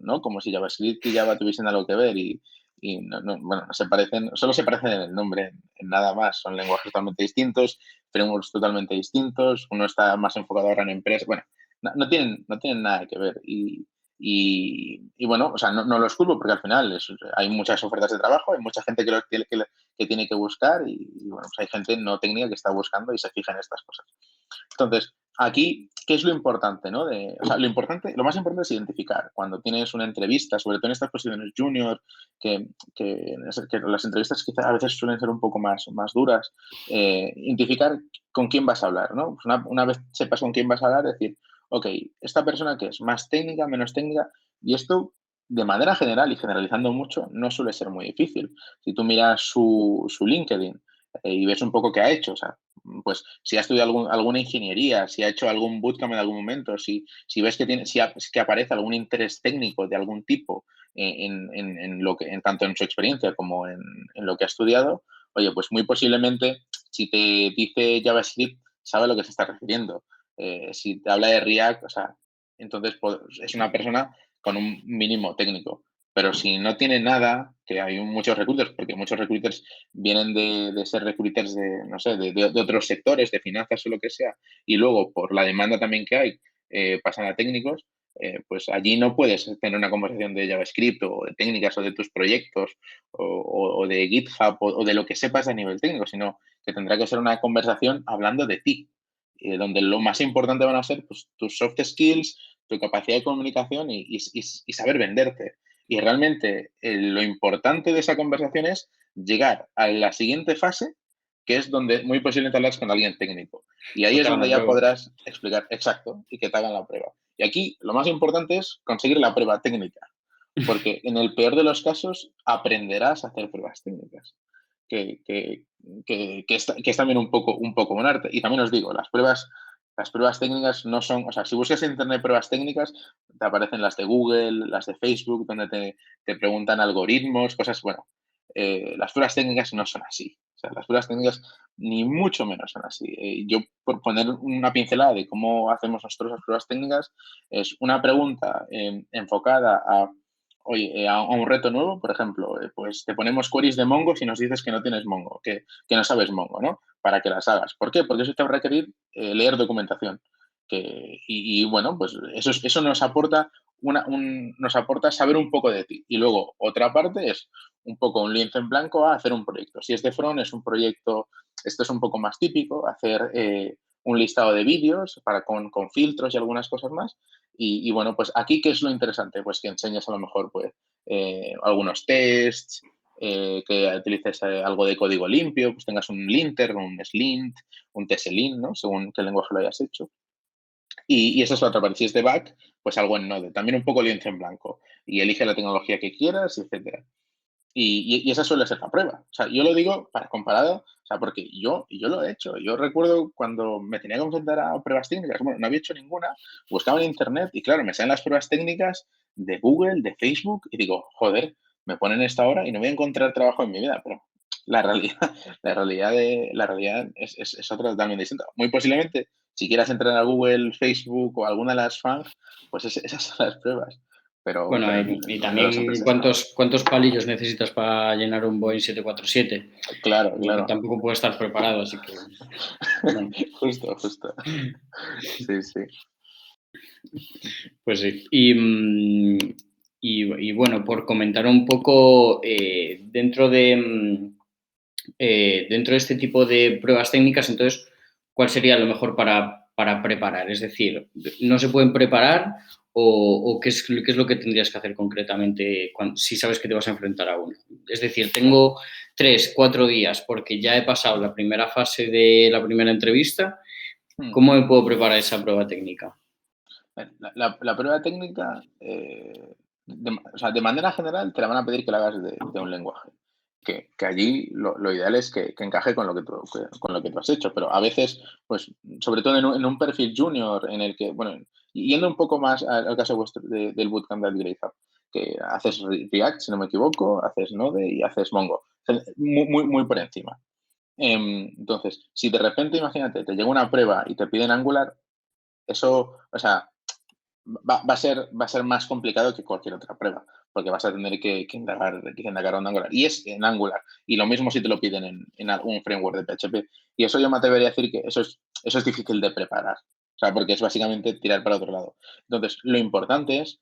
¿No? Como si JavaScript y Java tuviesen algo que ver y bueno, no se parecen, solo se parecen en el nombre, en nada más, son lenguajes totalmente distintos, frameworks totalmente distintos, uno está más enfocado ahora en empresas, bueno, no tienen nada que ver. Y bueno, o sea, no los culpo porque al final hay muchas ofertas de trabajo, hay mucha gente que tiene que buscar y bueno, pues hay gente no técnica que está buscando y se fija en estas cosas. Entonces, aquí, ¿qué es lo importante, no? O sea, lo más importante es identificar cuando tienes una entrevista, sobre todo en estas posiciones junior, que las entrevistas quizás a veces suelen ser un poco más duras, identificar con quién vas a hablar, ¿no? Pues una vez sepas con quién vas a hablar, decir, ok, esta persona que es más técnica, menos técnica, y esto de manera general y generalizando mucho, no suele ser muy difícil. Si tú miras su LinkedIn y ves un poco qué ha hecho, o sea, pues si ha estudiado alguna ingeniería, si ha hecho algún bootcamp en algún momento, si ves que que aparece algún interés técnico de algún tipo tanto en su experiencia como en lo que ha estudiado, oye, pues muy posiblemente si te dice JavaScript, sabe a lo que se está refiriendo. Si te habla de React, o sea, entonces pues, es una persona con un mínimo técnico. Pero si no tiene nada, que hay muchos recruiters, porque muchos recruiters vienen de ser recruiters de, no sé, de otros sectores, de finanzas o lo que sea, y luego por la demanda también que hay, pasan a técnicos, pues allí no puedes tener una conversación de JavaScript o de técnicas o de tus proyectos o de GitHub o de lo que sepas a nivel técnico, sino que tendrá que ser una conversación hablando de ti, donde lo más importante van a ser pues, tus soft skills, tu capacidad de comunicación y saber venderte. Y realmente lo importante de esa conversación es llegar a la siguiente fase, que es donde muy posiblemente hablas con alguien técnico. Y ahí Que es te hagan donde la ya prueba. podrás explicar exacto y que te hagan la prueba. Y aquí lo más importante es conseguir la prueba técnica, porque en el peor de los casos aprenderás a hacer pruebas técnicas, que es también un poco un arte. Y también os digo, las pruebas técnicas no son, o sea, si buscas en internet pruebas técnicas, te aparecen las de Google, las de Facebook, donde te preguntan algoritmos, cosas, bueno, las pruebas técnicas no son así. O sea, las pruebas técnicas ni mucho menos son así. Yo, por poner una pincelada de cómo hacemos nosotros las pruebas técnicas, es una pregunta enfocada a, oye, a un reto nuevo, por ejemplo, pues te ponemos queries de Mongo si nos dices que no tienes Mongo, que no sabes Mongo, ¿no? Para que las hagas. ¿Por qué? Porque eso te va a requerir leer documentación. Bueno, pues eso nos aporta nos aporta saber un poco de ti. Y luego, otra parte es un poco un lienzo en blanco a hacer un proyecto. Si es de front, es un proyecto, esto es un poco más típico, hacer un listado de vídeos con filtros y algunas cosas más. Bueno, pues aquí, ¿qué es lo interesante? Pues que enseñes a lo mejor pues, algunos tests, que utilices algo de código limpio, pues tengas un linter, un slint, un tslint, ¿no? Según qué lenguaje lo hayas hecho. Y esa es la otra parte. Si es de back, pues algo en Node. También un poco lienzo en blanco. Y elige la tecnología que quieras, etcétera. Y esa suele ser la prueba. O sea, yo lo digo para comparado, o sea, porque yo lo he hecho. Yo recuerdo cuando me tenía que enfrentar a pruebas técnicas, bueno, no había hecho ninguna, buscaba en internet y claro, me salen las pruebas técnicas de Google, de Facebook, y digo, joder, me ponen esta hora y no voy a encontrar trabajo en mi vida, pero la realidad, la realidad es otra totalmente distinta. Muy posiblemente, si quieras entrar a Google, Facebook o alguna de las FANG, pues esas son las pruebas. Bueno, Pero y de las también empresas no. cuántos palillos necesitas para llenar un Boeing 747, Claro, que claro. tampoco puede estar preparado, así que, bueno, Justo, justo. Sí, sí. pues sí. Y bueno, por comentar un poco, dentro de este tipo de pruebas técnicas, entonces, ¿cuál sería lo mejor para preparar? Es decir, ¿no se pueden preparar o qué es lo que tendrías que hacer concretamente si sabes que te vas a enfrentar a uno? Es decir, tengo 3, 4 días porque ya he pasado la primera fase de la primera entrevista. Mm. ¿Cómo me puedo preparar esa prueba técnica? La prueba técnica, o sea, de manera general te la van a pedir que la hagas de un lenguaje. Que allí lo ideal es que encaje con lo con lo que tú has hecho, pero a veces, pues, sobre todo en un perfil junior en el que, bueno, yendo un poco más al caso vuestro del bootcamp de GitHub, que haces React, si no me equivoco, haces Node y haces Mongo, muy, muy, muy por encima. Entonces, si de repente, imagínate, te llega una prueba y te piden Angular, eso, o sea, va a ser más complicado que cualquier otra prueba, porque vas a tener que indagar un Angular. Y es en Angular. Y lo mismo si te lo piden en algún framework de PHP. Y eso yo me atrevería a decir que eso es difícil de preparar. O sea, porque es básicamente tirar para otro lado. Entonces, lo importante es,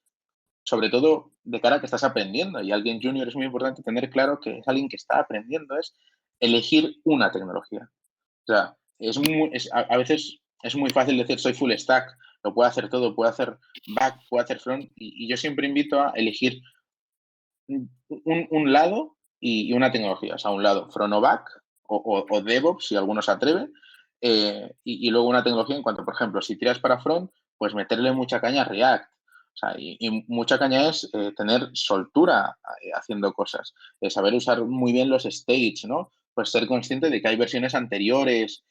sobre todo de cara a que estás aprendiendo, y alguien junior es muy importante tener claro que es alguien que está aprendiendo, es elegir una tecnología. O sea, a veces es muy fácil decir soy full stack, lo puedo hacer todo, puedo hacer back, puedo hacer front, y yo siempre invito a elegir un lado y una tecnología. O sea, un lado front o back, o DevOps, si alguno se atreve, y luego una tecnología en cuanto, por ejemplo, si tiras para front, pues meterle mucha caña a React. O sea, y mucha caña es tener soltura haciendo cosas, saber usar muy bien los states, ¿no? Pues ser consciente de que hay versiones anteriores,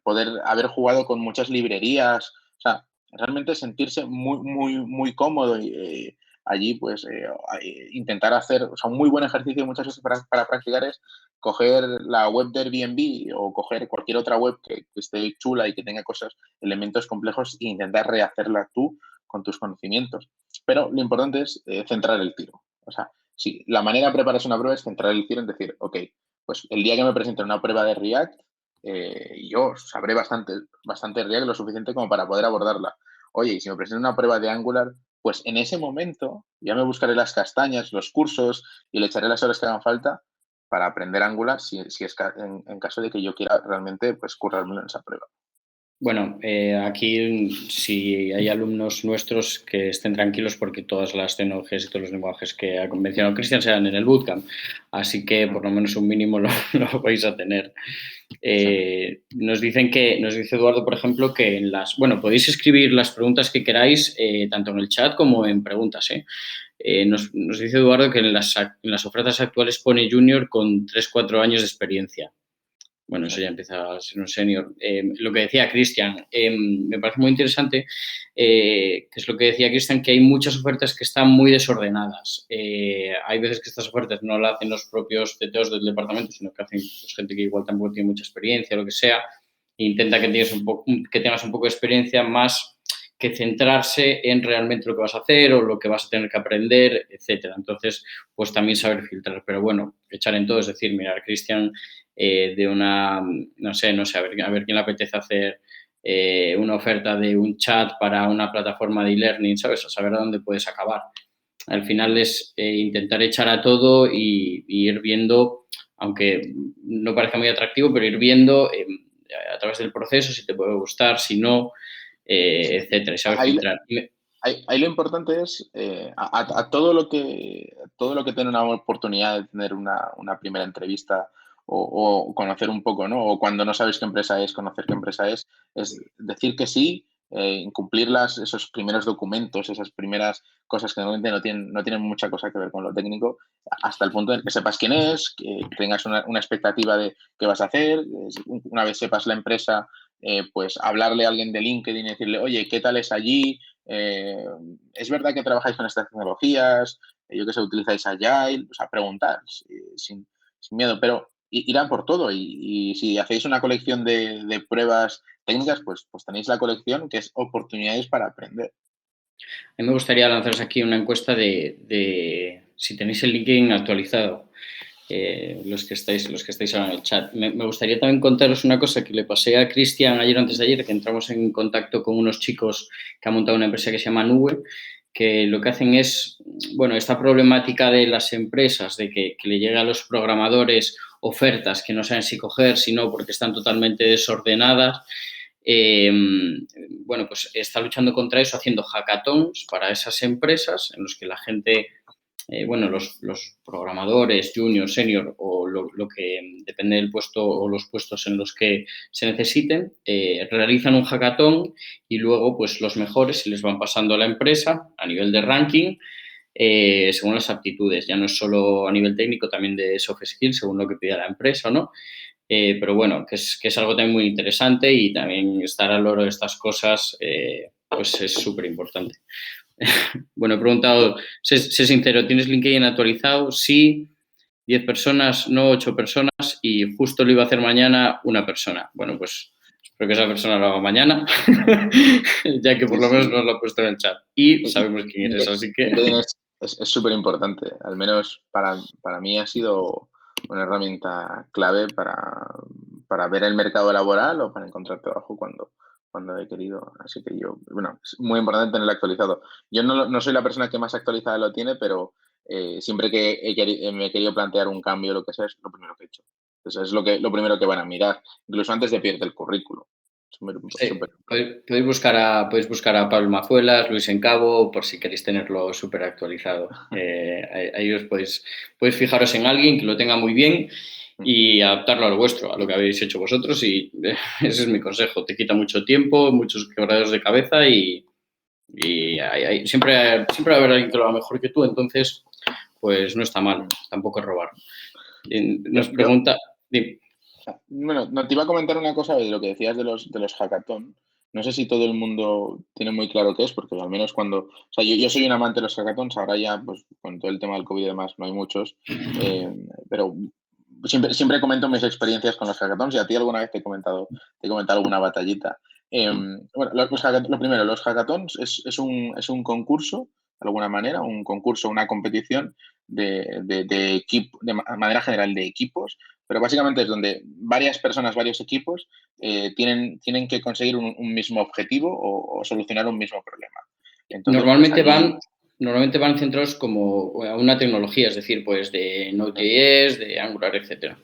poder haber jugado con muchas librerías, o sea, realmente sentirse muy, muy, muy cómodo allí, pues intentar hacer, o sea, un muy buen ejercicio muchas veces para practicar es coger la web de Airbnb o coger cualquier otra web que esté chula y que tenga cosas, elementos complejos e intentar rehacerla tú con tus conocimientos. Pero lo importante es centrar el tiro. O sea, si la manera de prepararse una prueba es centrar el tiro en decir, ok, pues el día que me presente una prueba de React, yo sabré bastante React lo suficiente como para poder abordarla. Oye, y si me presenta una prueba de Angular, pues en ese momento ya me buscaré las castañas, los cursos y le echaré las horas que hagan falta para aprender Angular si es en caso de que yo quiera realmente pues currármelo en esa prueba. Bueno, aquí si hay alumnos nuestros que estén tranquilos porque todas las tecnologías y todos los lenguajes que ha mencionado Cristian serán en el bootcamp, así que por lo menos un mínimo lo vais a tener. Nos dice Eduardo, por ejemplo, que bueno, podéis escribir las preguntas que queráis, tanto en el chat como en preguntas. Nos dice Eduardo que en las ofertas actuales pone junior con 3, 4 años de experiencia. bueno, eso ya empieza a ser un senior. Lo que decía Cristian, me parece muy interesante, que es lo que decía Cristian, que hay muchas ofertas que están muy desordenadas. Hay veces que estas ofertas no las hacen los propios CTOs del departamento, sino que hacen pues, gente que igual tampoco tiene mucha experiencia, lo que sea, e intenta que tengas un poco de experiencia más que centrarse en realmente lo que vas a hacer o lo que vas a tener que aprender, etcétera. Entonces, pues también saber filtrar. Pero bueno, echar en todo, es decir, mirar, Cristian, de una, no sé, a ver quién le apetece hacer una oferta de un chat para una plataforma de e-learning, ¿sabes? A saber a dónde puedes acabar. Al final es intentar echar a todo y ir viendo, aunque no parezca muy atractivo, pero ir viendo a través del proceso si te puede gustar, si no, etcétera, y saber Ahí, filtrar. ahí lo importante es a todo lo que tiene una oportunidad de tener una primera entrevista o conocer un poco, ¿no? O cuando no sabes qué empresa es, conocer qué empresa es decir que sí, cumplir esos primeros documentos, esas primeras cosas que normalmente no tienen mucha cosa que ver con lo técnico, hasta el punto en que sepas quién es, que tengas una expectativa de qué vas a hacer, una vez sepas la empresa, pues hablarle a alguien de LinkedIn y decirle, oye, ¿qué tal es allí? ¿Es verdad que trabajáis con estas tecnologías? Yo que sé, utilizáis Agile, o sea, preguntar sin miedo, pero irán por todo y si hacéis una colección de pruebas técnicas, pues tenéis la colección que es oportunidades para aprender. A mí me gustaría lanzaros aquí una encuesta de si tenéis el LinkedIn actualizado. Los que estáis ahora en el chat. Me gustaría también contaros una cosa que le pasé a Cristian ayer o antes de ayer, que entramos en contacto con unos chicos que han montado una empresa que se llama Nube, que lo que hacen es, bueno, esta problemática de las empresas, de que le llega a los programadores ofertas que no saben si coger, si no, porque están totalmente desordenadas. Eh, bueno, pues está luchando contra eso haciendo hackathons para esas empresas en los que la gente bueno, los programadores, junior, senior o lo que depende del puesto o los puestos en los que se necesiten, realizan un hackathon y luego pues los mejores se les van pasando a la empresa a nivel de ranking según las aptitudes. Ya no es solo a nivel técnico, también de soft skills, según lo que pida la empresa, ¿no? Pero bueno, que es algo también muy interesante y también estar al loro de estas cosas pues es súper importante. Bueno, he preguntado, sé sincero, ¿tienes LinkedIn actualizado? Sí, 10 personas, no 8 personas y justo lo iba a hacer mañana una persona. Bueno, pues espero que esa persona lo haga mañana, ya que por Sí, lo menos sí. nos lo ha puesto en el chat y sabemos quién eres, así que... LinkedIn es súper importante, al menos para mí ha sido una herramienta clave para ver el mercado laboral o para encontrar trabajo cuando he querido. Así que bueno, es muy importante tenerlo actualizado. Yo no soy la persona que más actualizada lo tiene, pero siempre que me he querido plantear un cambio o lo que sea, es lo primero que he hecho. Entonces, es lo primero que van a mirar, incluso antes de pedirte el currículum. Súper, Sí, súper. podéis buscar a Pablo Mazuelas, Luis Encabo, por si queréis tenerlo súper actualizado. Ahí podéis fijaros en alguien que lo tenga muy bien y adaptarlo al vuestro, a lo que habéis hecho vosotros y ese es mi consejo. Te quita mucho tiempo, muchos quebraderos de cabeza y siempre va a haber alguien que lo haga mejor que tú, entonces pues no está mal, tampoco es robar. Yo, Nos yo, pregunta... Dime. Bueno, no, te iba a comentar una cosa de lo que decías de los hackathon. No sé si todo el mundo tiene muy claro qué es, porque al menos cuando... O sea, yo soy un amante de los hackathons, ahora ya, pues con todo el tema del COVID y demás, no hay muchos, pero siempre comento mis experiencias con los hackathons y a ti alguna vez te he comentado alguna batallita. Bueno, lo primero, los hackathons es un concurso, de alguna manera, un concurso, una competición de equipo, de manera general de equipos, pero básicamente es donde varias personas, varios equipos tienen que conseguir un mismo objetivo o solucionar un mismo problema. Entonces, pues Normalmente allí, van centrados como a una tecnología, es decir, pues de Node.js, de Angular, etcétera.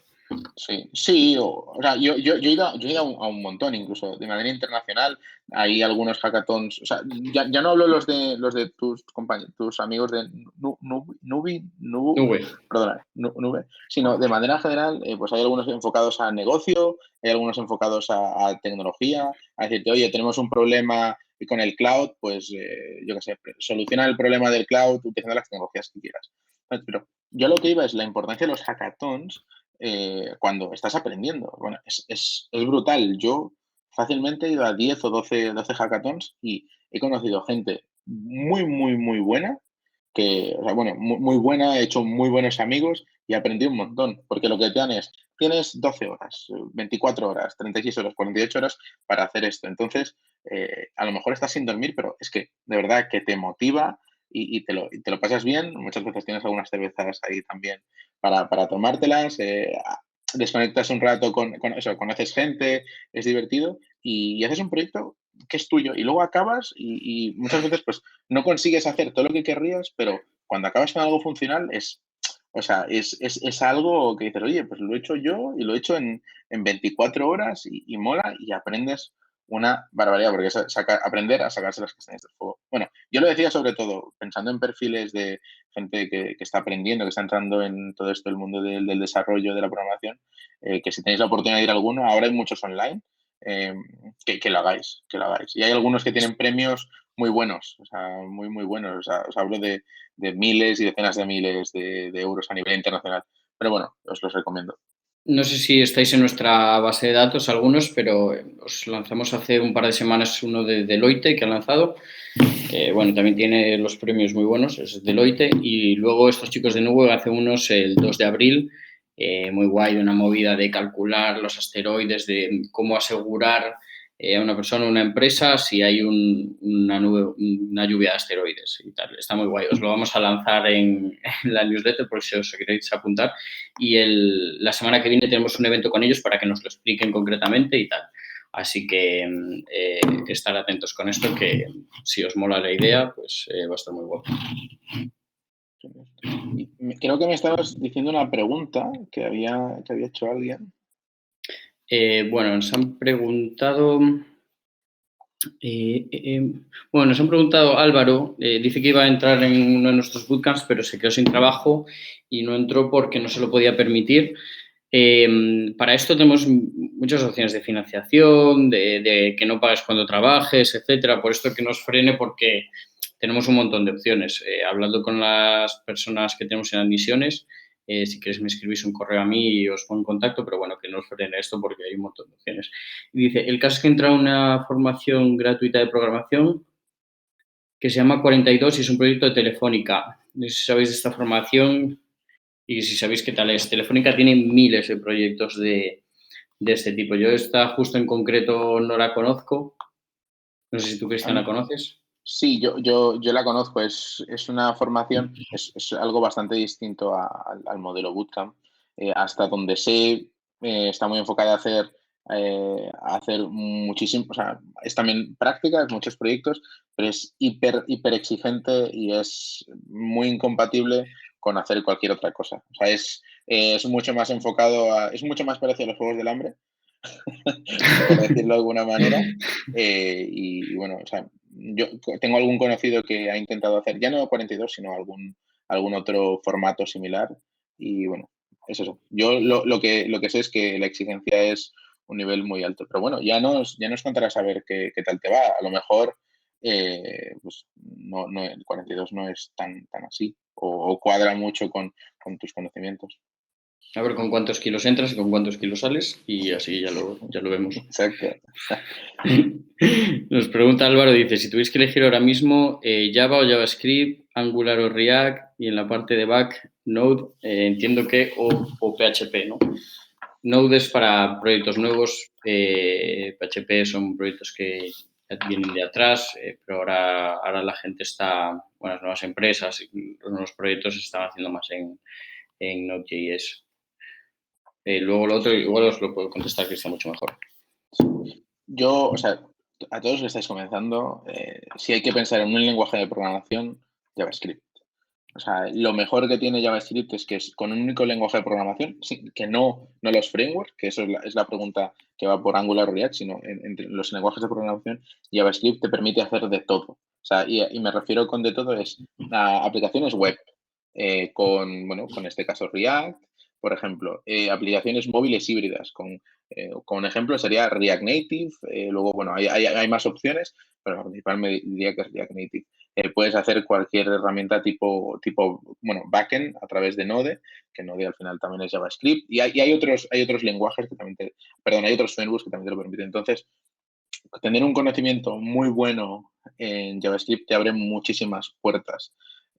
sí, sí, o sea, yo he ido a un montón, incluso de manera internacional. Hay algunos hackathons, o sea, ya no hablo los de tus amigos de Nube. perdona, Nube, sino de manera general, pues hay algunos enfocados a negocio, hay algunos enfocados a tecnología, a decirte, oye, tenemos un problema con el cloud, pues yo qué sé, soluciona el problema del cloud utilizando las tecnologías que quieras. Pero yo lo que iba es la importancia de los hackathons cuando estás aprendiendo. Bueno, es brutal. Yo fácilmente he ido a 10 o 12 hackathons y he conocido gente muy, muy, muy buena que, o sea, bueno, muy buena, he hecho muy buenos amigos y aprendí un montón, porque lo que te dan es, tienes 12 horas, 24 horas, 36 horas, 48 horas para hacer esto. Entonces, a lo mejor estás sin dormir, pero es que de verdad que te motiva y te lo pasas bien. Muchas veces tienes algunas cervezas ahí también para tomártelas, desconectas un rato con eso, conoces gente, es divertido y haces un proyecto que es tuyo y luego acabas y muchas veces pues no consigues hacer todo lo que querrías, pero cuando acabas con algo funcional es, o sea, es algo que dices, oye, pues lo he hecho yo y lo he hecho en 24 horas y mola y aprendes una barbaridad, porque es aprender a sacarse las castañas del fuego. Bueno, yo lo decía sobre todo pensando en perfiles de gente que está aprendiendo, que está entrando en todo esto, el mundo del desarrollo, de la programación, que si tenéis la oportunidad de ir a alguno, ahora hay muchos online, eh, que lo hagáis, que lo hagáis. Y hay algunos que tienen premios muy buenos, o sea, muy, muy buenos. O sea, os hablo de miles y decenas de miles de euros a nivel internacional. Pero bueno, os los recomiendo. No sé si estáis en nuestra base de datos algunos, pero os lanzamos hace un par de semanas uno de Deloitte que ha lanzado. Bueno, también tiene los premios muy buenos, es Deloitte. Y luego estos chicos de Nube hacen unos el 2 de abril, muy guay, una movida de calcular los asteroides, de cómo asegurar a una persona, una empresa, si hay una lluvia de asteroides y tal. Está muy guay. Os lo vamos a lanzar en la newsletter por si os queréis apuntar. Y la semana que viene tenemos un evento con ellos para que nos lo expliquen concretamente y tal. Así que estar atentos con esto, que si os mola la idea, pues va a estar muy guapo. Creo que me estabas diciendo una pregunta que había hecho alguien. Bueno, nos han preguntado... bueno, nos han preguntado, Álvaro, dice que iba a entrar en uno de nuestros bootcamps, pero se quedó sin trabajo y no entró porque no se lo podía permitir. Para esto tenemos muchas opciones de financiación, de que no pagues cuando trabajes, etcétera. Por esto que nos frene, porque tenemos un montón de opciones. Hablando con las personas que tenemos en admisiones, si queréis me escribís un correo a mí y os pongo en contacto, pero bueno, que no os frene esto porque hay un montón de opciones. Y dice, el caso es que entra una formación gratuita de programación que se llama 42 y es un proyecto de Telefónica. No sé si sabéis de esta formación y si sabéis qué tal es. Telefónica tiene miles de proyectos de este tipo. Yo esta justo en concreto no la conozco. No sé si tú, Cristian, la conoces. Sí, yo la conozco. Es una formación, es algo bastante distinto al modelo bootcamp. Hasta donde sé, está muy enfocada a hacer muchísimo, o sea, es también práctica, es muchos proyectos, pero es hiper exigente y es muy incompatible con hacer cualquier otra cosa. O sea, es mucho más enfocado es mucho más parecido a los Juegos del Hambre, por decirlo de alguna manera. Y bueno, o sea, yo tengo algún conocido que ha intentado hacer, ya no 42, sino algún otro formato similar. Y bueno, es eso. Yo lo que sé es que la exigencia es un nivel muy alto. Pero bueno, ya nos contarás a ver qué tal te va. A lo mejor pues no, el 42 no es tan así o cuadra mucho con tus conocimientos. A ver con cuántos kilos entras y con cuántos kilos sales y así ya lo vemos. Exacto. Nos pregunta Álvaro, dice, si tuvierais que elegir ahora mismo Java o JavaScript, Angular o React y en la parte de back, Node, entiendo que o PHP, ¿no? Node es para proyectos nuevos, PHP son proyectos que ya vienen de atrás, pero ahora la gente bueno, las nuevas empresas, los nuevos proyectos se están haciendo más en Node.js. Luego lo otro, igual os lo puedo contestar Cristian mucho mejor. Yo, o sea, a todos los que estáis comenzando, si hay que pensar en un lenguaje de programación, JavaScript. O sea, lo mejor que tiene JavaScript es que es con un único lenguaje de programación, que no los frameworks, que eso es la pregunta que va por Angular o React, sino entre los lenguajes de programación, JavaScript te permite hacer de todo. O sea, y me refiero con de todo es a aplicaciones web, con este caso React, por ejemplo, aplicaciones móviles híbridas con Como un ejemplo sería React Native, luego, bueno, hay más opciones, pero la principal me diría que es React Native. Puedes hacer cualquier herramienta tipo, bueno, backend a través de Node, que Node al final también es JavaScript, y hay otros lenguajes que también hay otros frameworks que también te lo permiten. Entonces, tener un conocimiento muy bueno en JavaScript te abre muchísimas puertas.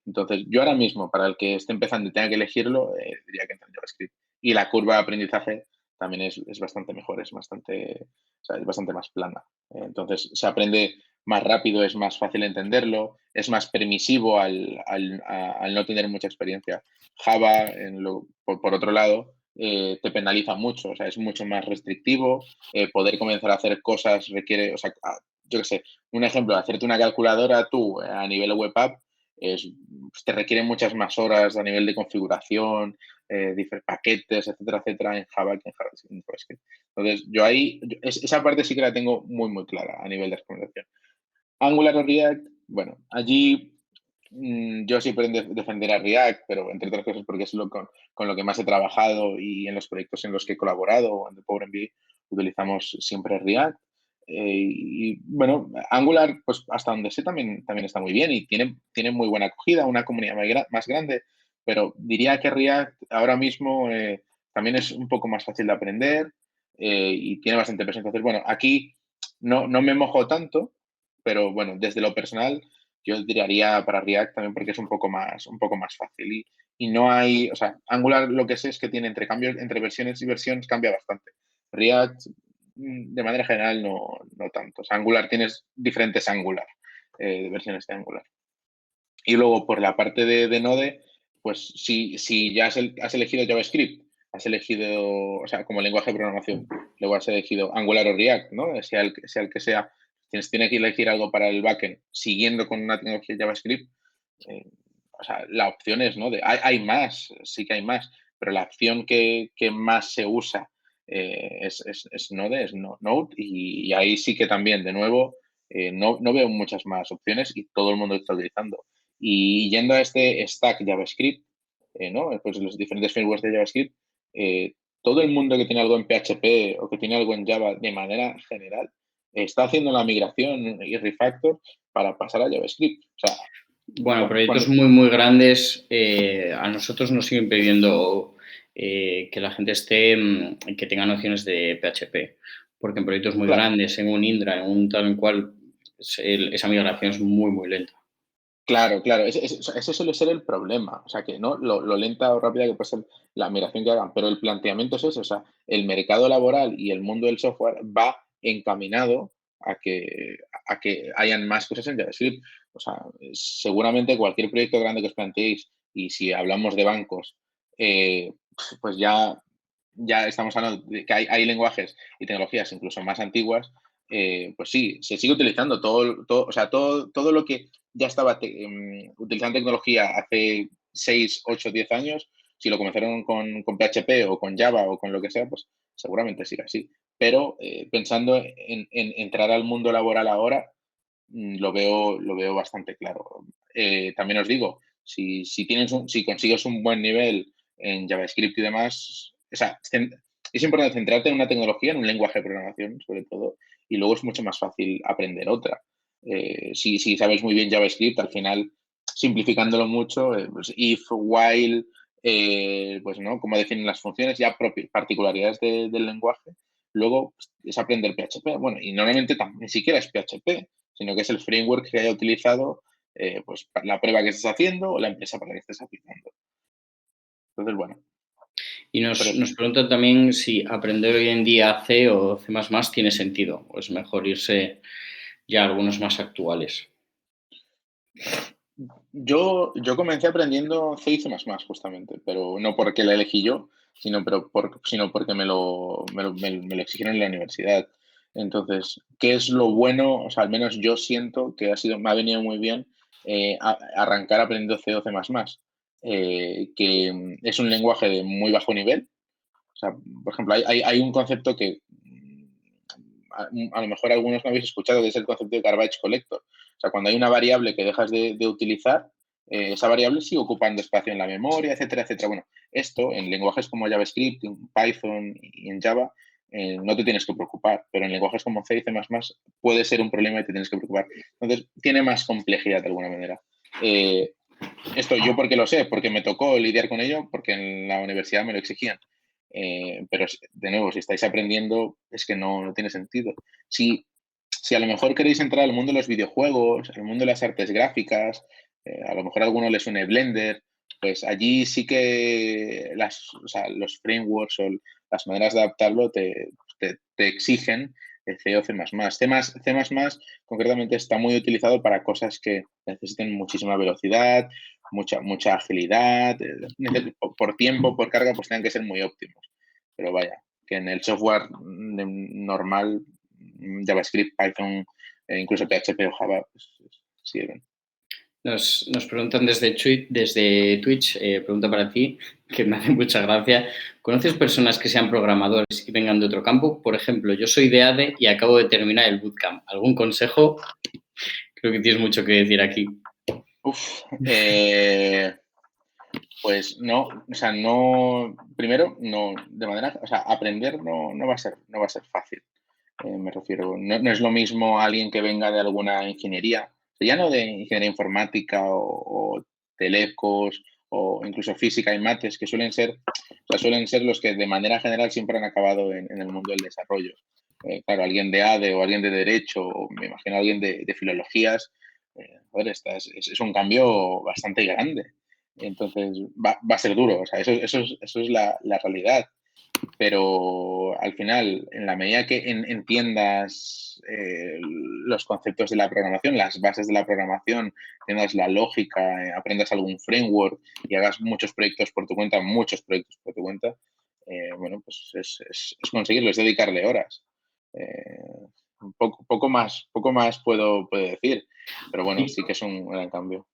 Entonces, yo ahora mismo, para el que esté empezando y tenga que elegirlo, diría que entre en JavaScript. Y la curva de aprendizaje también es bastante mejor, o sea, es bastante más plana. Entonces, se aprende más rápido, es más fácil entenderlo, es más permisivo al no tener mucha experiencia. Java, por otro lado, te penaliza mucho, o sea, es mucho más restrictivo. Poder comenzar a hacer cosas requiere, o sea, yo qué sé, un ejemplo, hacerte una calculadora tú a nivel web app te requiere muchas más horas a nivel de configuración, paquetes, etcétera, etcétera, en Java que en JavaScript. Entonces, esa parte sí que la tengo muy, muy clara a nivel de recomendación. Angular o React, bueno, allí yo siempre defenderé a React, pero entre otras cosas porque es con lo que más he trabajado y en los proyectos en los que he colaborado, en The Power MBA, utilizamos siempre React. Y bueno, Angular, pues hasta donde sé, también está muy bien y tiene muy buena acogida, una comunidad más grande, pero diría que React ahora mismo también es un poco más fácil de aprender y tiene bastante peso. Entonces, bueno, aquí no me mojo tanto, pero bueno, desde lo personal, yo tiraría para React también porque es un poco más fácil. Y no hay, o sea, Angular lo que sé es que tiene entre cambios, entre versiones y versiones cambia bastante. React, de manera general, no tanto. O sea, Angular tienes diferentes Angular, versiones de Angular. Y luego, por la parte de Node, pues si ya has elegido JavaScript, has elegido, o sea, como lenguaje de programación, luego has elegido Angular o React, ¿no? Sea el que sea, tienes que elegir algo para el backend siguiendo con una tecnología de JavaScript. eh, o sea, la opción es, ¿no? Hay más, sí que hay más, pero la opción que más se usa es Node, Node, y ahí sí que también, de nuevo, no veo muchas más opciones y todo el mundo está utilizando. Y yendo a este stack JavaScript, ¿no? Pues los diferentes frameworks de JavaScript, todo el mundo que tiene algo en PHP o que tiene algo en Java de manera general está haciendo la migración y refactor para pasar a JavaScript. O sea, Bueno, proyectos bueno, muy, muy grandes a nosotros nos siguen pidiendo que la gente que tenga nociones de PHP, porque en proyectos muy claro, grandes, en un Indra, en un tal en cual, esa migración es muy, muy lenta. claro, claro. Ese suele ser el problema. O sea, que no lo lenta o rápida que puede ser la migración que hagan, pero el planteamiento es ese. O sea, el mercado laboral y el mundo del software va encaminado a que hayan más cosas en JavaScript. O sea, seguramente cualquier proyecto grande que os planteéis, y si hablamos de bancos, pues ya estamos hablando de que hay lenguajes y tecnologías incluso más antiguas. Pues sí, se sigue utilizando o sea, todo lo que ya estaba utilizando tecnología hace 6, 8, 10 años, si lo comenzaron con PHP o con Java o con lo que sea, pues seguramente sigue así. Pero pensando en entrar al mundo laboral ahora, lo veo bastante claro. También os digo, si consigues un buen nivel en JavaScript y demás, o sea, es importante centrarte en una tecnología, en un lenguaje de programación, sobre todo, y luego es mucho más fácil aprender otra. Si sabes muy bien JavaScript, al final, simplificándolo mucho, pues if, while, pues no, cómo definen las funciones, ya particularidades del lenguaje. Luego pues, es aprender PHP. Bueno, y normalmente ni siquiera es PHP, sino que es el framework que haya utilizado pues para la prueba que estés haciendo o la empresa para la que estés aplicando. Entonces, bueno, Y pero nos sí. preguntan también si aprender hoy en día C o C++ tiene sentido, o es mejor irse ya a algunos más actuales. Yo comencé aprendiendo C y C++, justamente, pero no porque la elegí yo, sino porque me lo exigieron en la universidad. Entonces, ¿qué es lo bueno? O sea, al menos yo siento que me ha venido muy bien arrancar aprendiendo C o C++, que es un lenguaje de muy bajo nivel. O sea, por ejemplo, hay un concepto que a lo mejor algunos no habéis escuchado, que es el concepto de garbage collector. O sea, cuando hay una variable que dejas de utilizar, esa variable sigue ocupando espacio en la memoria, etcétera, etcétera. Bueno, esto en lenguajes como JavaScript, en Python y en Java no te tienes que preocupar, pero en lenguajes como C y C++ puede ser un problema y te tienes que preocupar. Entonces, tiene más complejidad de alguna manera. Esto yo porque lo sé, porque me tocó lidiar con ello, porque en la universidad me lo exigían. Pero, de nuevo, si estáis aprendiendo, es que no tiene sentido. Si a lo mejor queréis entrar al mundo de los videojuegos, al mundo de las artes gráficas, a lo mejor a alguno le suene Blender, pues allí sí que los frameworks o las maneras de adaptarlo te exigen C o C++. C++ concretamente está muy utilizado para cosas que necesiten muchísima velocidad, mucha agilidad, por tiempo, por carga, pues tienen que ser muy óptimos. Pero vaya, que en el software normal, JavaScript, Python, incluso PHP o Java, pues sirven. Nos preguntan desde Twitch, pregunta para ti, que me hace mucha gracia. ¿Conoces personas que sean programadores y vengan de otro campo? Por ejemplo, yo soy de ADE y acabo de terminar el bootcamp. ¿Algún consejo? Creo que tienes mucho que decir aquí. Pues no, o sea, no, primero, no, de manera, o sea, aprender no va a ser fácil. Me refiero, no es lo mismo alguien que venga de alguna ingeniería, ya no de ingeniería informática o telecos o incluso física y mates, que suelen ser los que de manera general siempre han acabado en el mundo del desarrollo. Claro, alguien de ADE o alguien de Derecho, o me imagino alguien de Filologías, joder, es un cambio bastante grande. Entonces, va a ser duro, o sea, eso es la realidad. Pero al final, en la medida que entiendas los conceptos de la programación, las bases de la programación, entiendas la lógica, aprendas algún framework y hagas muchos proyectos por tu cuenta, bueno, pues es conseguirlo, es dedicarle horas. Poco más puedo decir, pero bueno, sí que es un gran cambio.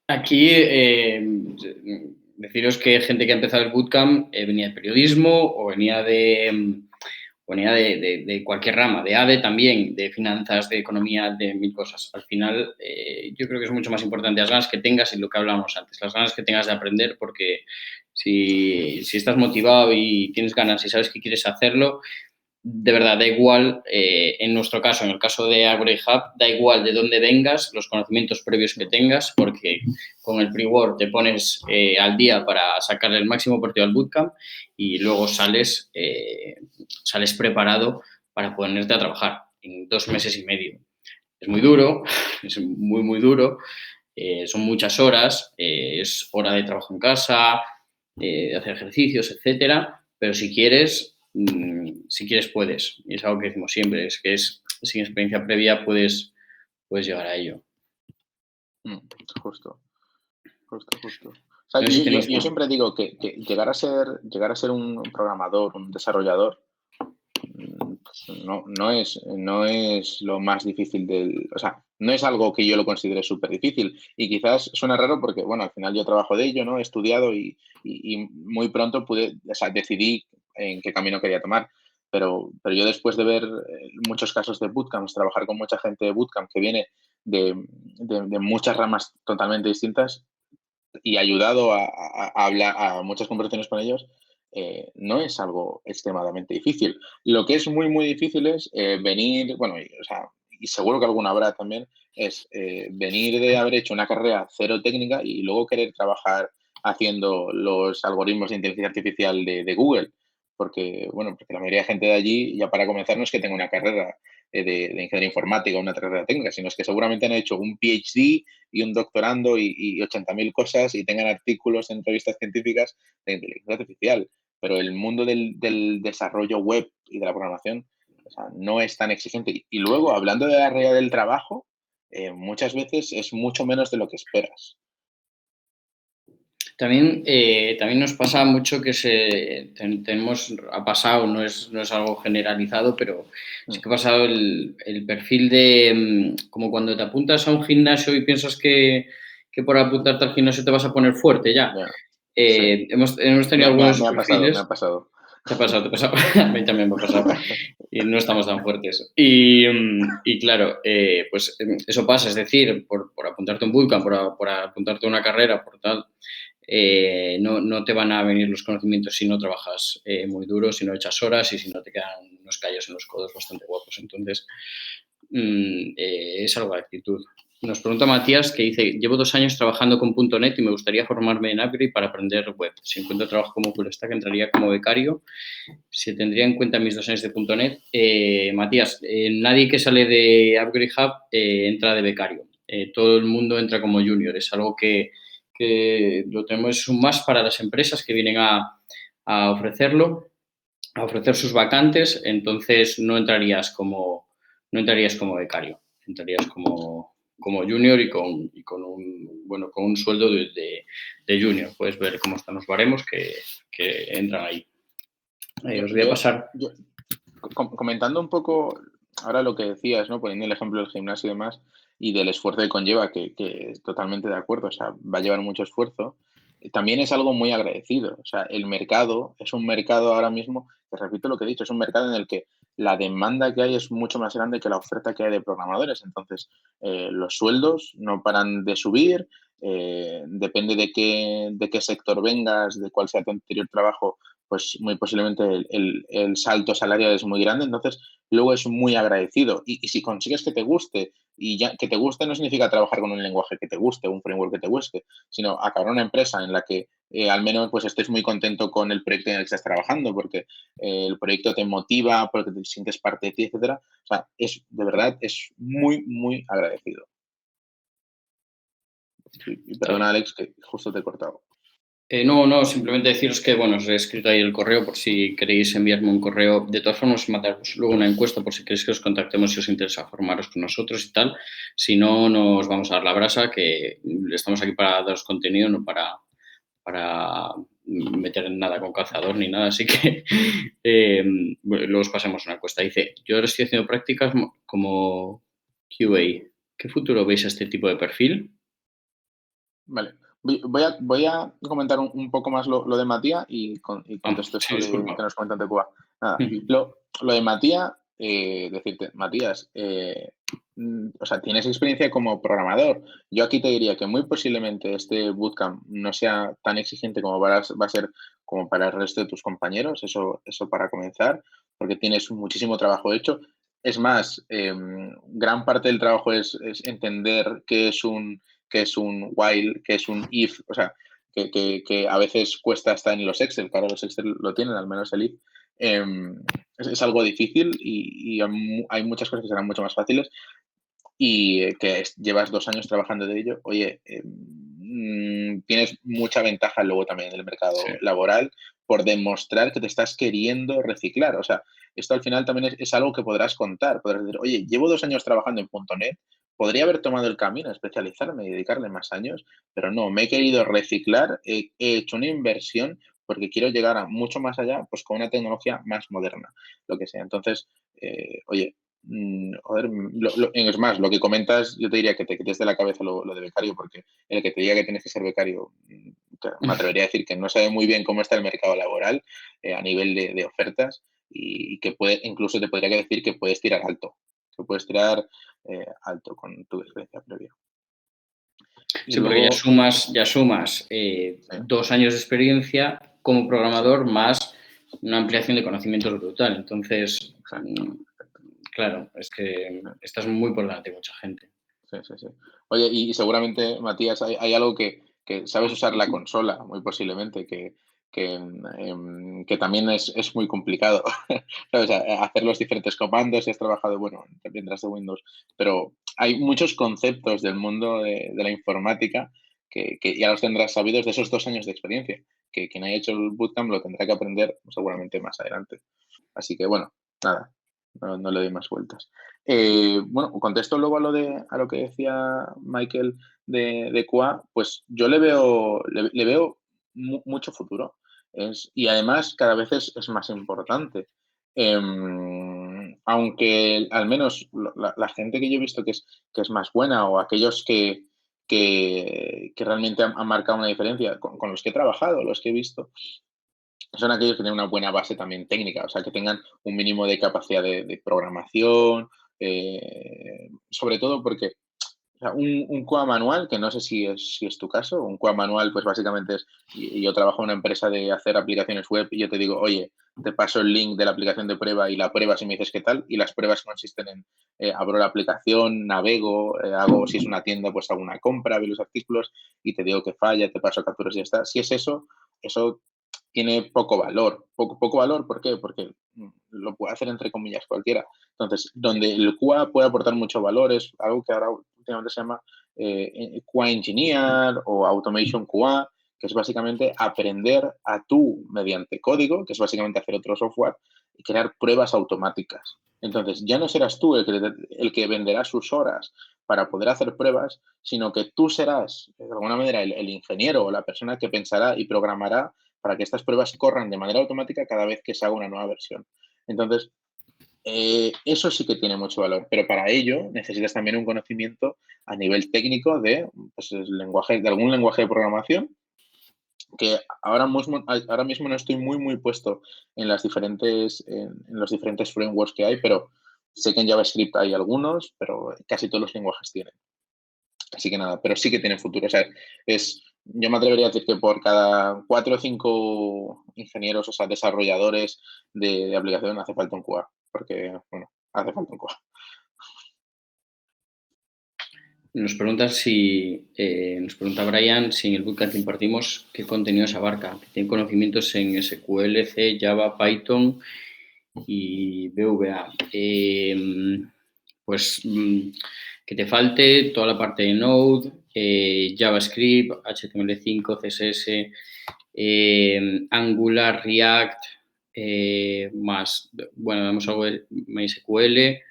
Aquí, deciros que gente que ha empezado el bootcamp venía de periodismo o venía de cualquier rama, de ADE también, de finanzas, de economía, de mil cosas. Al final, yo creo que es mucho más importante las ganas que tengas y lo que hablábamos antes, las ganas que tengas de aprender, porque si estás motivado y tienes ganas y sabes que quieres hacerlo, de verdad, da igual, en nuestro caso, en el caso de Agori Hub, da igual de dónde vengas, los conocimientos previos que tengas, porque con el pre-work te pones al día para sacarle el máximo partido al bootcamp y luego sales preparado para ponerte a trabajar en 2 meses y medio. Es muy duro, es muy, muy duro, son muchas horas, es hora de trabajo en casa, de hacer ejercicios, etcétera, pero si quieres puedes. Y es algo que decimos siempre, es que sin experiencia previa puedes llegar a ello. Justo. O sea, No sé si yo siempre digo que llegar a ser un programador, un desarrollador, pues no es lo más difícil o sea, no es algo que yo lo considere súper difícil. Y quizás suena raro porque, bueno, al final yo trabajo de ello, ¿no? He estudiado y muy pronto decidí en qué camino quería tomar. Pero yo después de ver muchos casos de bootcamps, trabajar con mucha gente de bootcamp que viene de muchas ramas totalmente distintas y ayudado a hablar a muchas conversaciones con ellos, no es algo extremadamente difícil. Lo que es muy, muy difícil es venir, bueno, y seguro que alguna habrá también, es venir de haber hecho una carrera cero técnica y luego querer trabajar haciendo los algoritmos de inteligencia artificial de Google. Porque la mayoría de gente de allí, ya para comenzar, no es que tenga una carrera de ingeniería informática o una carrera técnica, sino es que seguramente han hecho un PhD y un doctorando y 80.000 cosas y tengan artículos en revistas científicas de inteligencia artificial. Pero el mundo del desarrollo web y de la programación, o sea, no es tan exigente. Y luego, hablando de la realidad del trabajo, muchas veces es mucho menos de lo que esperas. También nos pasa mucho que ha pasado, no es algo generalizado, pero sí que ha pasado el perfil de como cuando te apuntas a un gimnasio y piensas que por apuntarte al gimnasio te vas a poner fuerte ya. Sí. Hemos tenido algunos perfiles. Me ha pasado. Te ha pasado. A mí también me ha pasado. Y no estamos tan fuertes. Y claro, pues eso pasa, es decir, por apuntarte a un bootcamp, por apuntarte a una carrera, por tal, no te van a venir los conocimientos si no trabajas muy duro, si no echas horas y si no te quedan unos callos en los codos bastante guapos. Entonces, es algo de actitud. Nos pregunta Matías, que dice, llevo 2 años trabajando con .NET y me gustaría formarme en Upgrade para aprender web. Si encuentro trabajo como full stack, entraría como becario. Si tendría en cuenta mis 2 años de .NET. Matías, nadie que sale de Upgrade Hub entra de becario. Todo el mundo entra como junior. Es algo que lo tenemos, es un más para las empresas que vienen a ofrecerlo, a ofrecer sus vacantes. Entonces no entrarías como becario, entrarías como junior y con un sueldo de junior. Puedes ver cómo están los baremos que entran ahí. Os voy a pasar. Comentando un poco ahora lo que decías, ¿no? Poniendo el ejemplo del gimnasio y demás, y del esfuerzo que conlleva, que totalmente de acuerdo, o sea, va a llevar mucho esfuerzo. También es algo muy agradecido. O sea, el mercado es un mercado ahora mismo, te repito lo que he dicho, es un mercado en el que la demanda que hay es mucho más grande que la oferta que hay de programadores. Entonces, los sueldos no paran de subir, depende de qué sector vengas, de cuál sea tu anterior trabajo, pues muy posiblemente el salto salarial es muy grande. Entonces, luego es muy agradecido. Y si consigues que te guste, y ya que te guste no significa trabajar con un lenguaje que te guste, un framework que te guste, sino acabar una empresa en la que al menos pues estés muy contento con el proyecto en el que estás trabajando, porque el proyecto te motiva, porque te sientes parte de ti, etcétera. O sea, de verdad, es muy, muy agradecido. Y perdona, Alex, que justo te he cortado. No, simplemente deciros que, bueno, os he escrito ahí el correo por si queréis enviarme un correo. De todas formas, mandaros luego una encuesta por si queréis que os contactemos si os interesa formaros con nosotros y tal. Si no, nos vamos a dar la brasa, que estamos aquí para daros contenido, no para meter nada con calzador ni nada. Así que luego os pasamos una encuesta. Dice, yo ahora estoy haciendo prácticas como QA. ¿Qué futuro veis a este tipo de perfil? Vale. Voy a comentar un poco más lo de Matías y contesto Sí, esto que disculpa. nos comentan de Cuba. Nada, lo de Matías, decirte, Matías, o sea, tienes experiencia como programador. Yo aquí te diría que muy posiblemente este bootcamp no sea tan exigente como va a ser como para el resto de tus compañeros, eso para comenzar, porque tienes muchísimo trabajo hecho. Es más, gran parte del trabajo es entender qué es un while, qué es un if, o sea, que a veces cuesta hasta en los Excel, que ahora los Excel lo tienen, al menos el if. Es algo difícil y hay muchas cosas que serán mucho más fáciles y llevas 2 años trabajando de ello. Oye, tienes mucha ventaja luego también en el mercado Sí. laboral por demostrar que te estás queriendo reciclar. O sea, esto al final también es algo que podrás contar. Podrás decir, oye, llevo 2 años trabajando en .NET, podría haber tomado el camino, especializarme y dedicarle más años, pero no, me he querido reciclar, he hecho una inversión porque quiero llegar a mucho más allá, pues con una tecnología más moderna, lo que sea. Entonces, oye, joder, es más, lo que comentas, yo te diría que te quites de la cabeza lo de becario, porque el que te diga que tienes que ser becario, me atrevería a decir que no sabe muy bien cómo está el mercado laboral a nivel de ofertas y que incluso te podría decir que puedes tirar alto, alto con tu experiencia previa. Y Sí, porque luego, ya sumas sí, 2 años de experiencia como programador más una ampliación de conocimientos brutal. Entonces, exacto. claro, es que estás muy por delante de mucha gente. Sí, sí, sí. Oye, y seguramente, Matías, hay algo que sabes usar la consola, muy posiblemente, que también es muy complicado, ¿sabes? Hacer los diferentes comandos, si has trabajado, bueno, tendrás de Windows, pero hay muchos conceptos del mundo de la informática que ya los tendrás sabidos de esos 2 años de experiencia, que quien haya hecho el bootcamp lo tendrá que aprender seguramente más adelante. Así que, bueno, nada, no le doy más vueltas. Bueno, contesto luego a lo que decía Michael de QA, pues yo le veo mucho futuro. Y además cada vez es más importante. Aunque al menos la gente que yo he visto que es más buena o aquellos que realmente han marcado una diferencia con los que he trabajado, los que he visto, son aquellos que tienen una buena base también técnica, o sea, que tengan un mínimo de capacidad de programación, sobre todo porque o sea, un QA manual, que no sé si es tu caso, un QA manual, pues básicamente es, y yo trabajo en una empresa de hacer aplicaciones web y yo te digo, oye, te paso el link de la aplicación de prueba y la pruebas y me dices qué tal. Y las pruebas consisten en abro la aplicación, navego, hago, si es una tienda, pues hago una compra, veo los artículos y te digo que falla, te paso capturas y ya está. Si es eso, eso tiene poco valor. Poco valor, ¿por qué? Porque lo puede hacer entre comillas cualquiera. Entonces, donde el QA puede aportar mucho valor es algo que ahora últimamente se llama QA Engineer o Automation QA, que es básicamente aprender a tú, mediante código, que es básicamente hacer otro software, y crear pruebas automáticas. Entonces, ya no serás tú el que venderá sus horas para poder hacer pruebas, sino que tú serás, de alguna manera, el ingeniero o la persona que pensará y programará para que estas pruebas corran de manera automática cada vez que se haga una nueva versión. Entonces, eso sí que tiene mucho valor, pero para ello necesitas también un conocimiento a nivel técnico de, pues, de algún lenguaje de programación que ahora mismo no estoy muy puesto en los diferentes frameworks que hay, pero sé que en JavaScript hay algunos, pero casi todos los lenguajes tienen. Así que nada, pero sí que tiene futuro. O sea, yo me atrevería a decir que por cada 4 o 5 ingenieros, o sea, desarrolladores de aplicación hace falta un QA, porque, bueno, hace falta un QA. Nos pregunta Brian si en el bootcamp que impartimos qué contenidos abarca. Que tiene conocimientos en SQL, C, Java, Python y VBA. Pues que te falte toda la parte de Node, JavaScript, HTML5, CSS, Angular, React, más, bueno, damos algo de MySQL.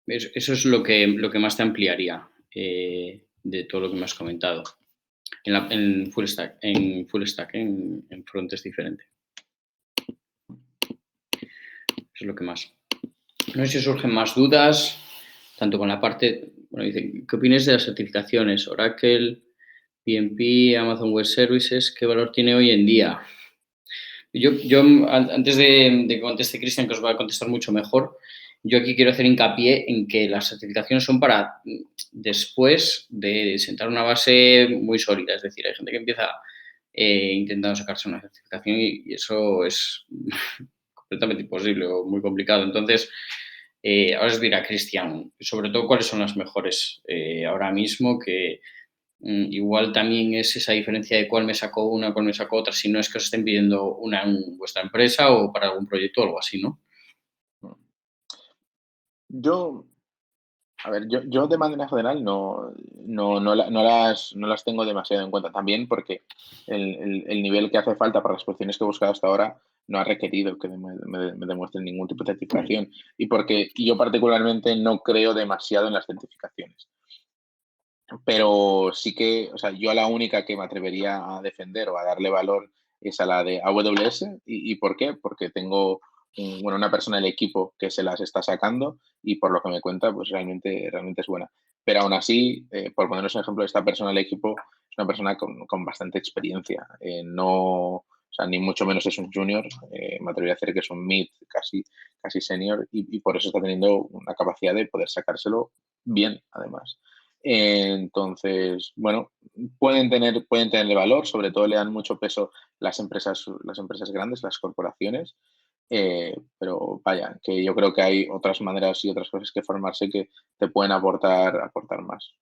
Eso es lo que más te ampliaría de todo lo que me has comentado. En full stack, en front es diferente. Eso es lo que más. No sé si surgen más dudas, tanto con la parte, bueno, dice, ¿qué opinas de las certificaciones? Oracle, PMP, Amazon Web Services, ¿qué valor tiene hoy en día? Yo antes de que conteste Cristian, que os va a contestar mucho mejor, yo aquí quiero hacer hincapié en que las certificaciones son para después de sentar una base muy sólida. Es decir, hay gente que empieza intentando sacarse una certificación y eso es completamente imposible o muy complicado. Entonces, ahora os dirá Cristian, sobre todo cuáles son las mejores ahora mismo, que igual también es esa diferencia de cuál me sacó una, cuál me sacó otra, si no es que os estén pidiendo una en vuestra empresa o para algún proyecto o algo así, ¿no? Yo, a ver, yo de manera general no las tengo demasiado en cuenta. También porque el nivel que hace falta para las posiciones que he buscado hasta ahora no ha requerido que me demuestren ningún tipo de certificación. Y porque yo particularmente no creo demasiado en las certificaciones. Pero sí que, o sea, yo a la única que me atrevería a defender o a darle valor es a la de AWS. ¿Y por qué? Porque tengo una persona en el equipo que se las está sacando y por lo que me cuenta, pues realmente es buena. Pero aún así, por poneros un ejemplo, esta persona en el equipo es una persona con bastante experiencia. No, o sea, ni mucho menos es un junior, me atrevería a decir que es un mid, casi senior, y por eso está teniendo una capacidad de poder sacárselo bien, además. Entonces, bueno, pueden tenerle valor, sobre todo le dan mucho peso las empresas grandes, las corporaciones, pero vaya, que yo creo que hay otras maneras y otras cosas que formarse que te pueden aportar más.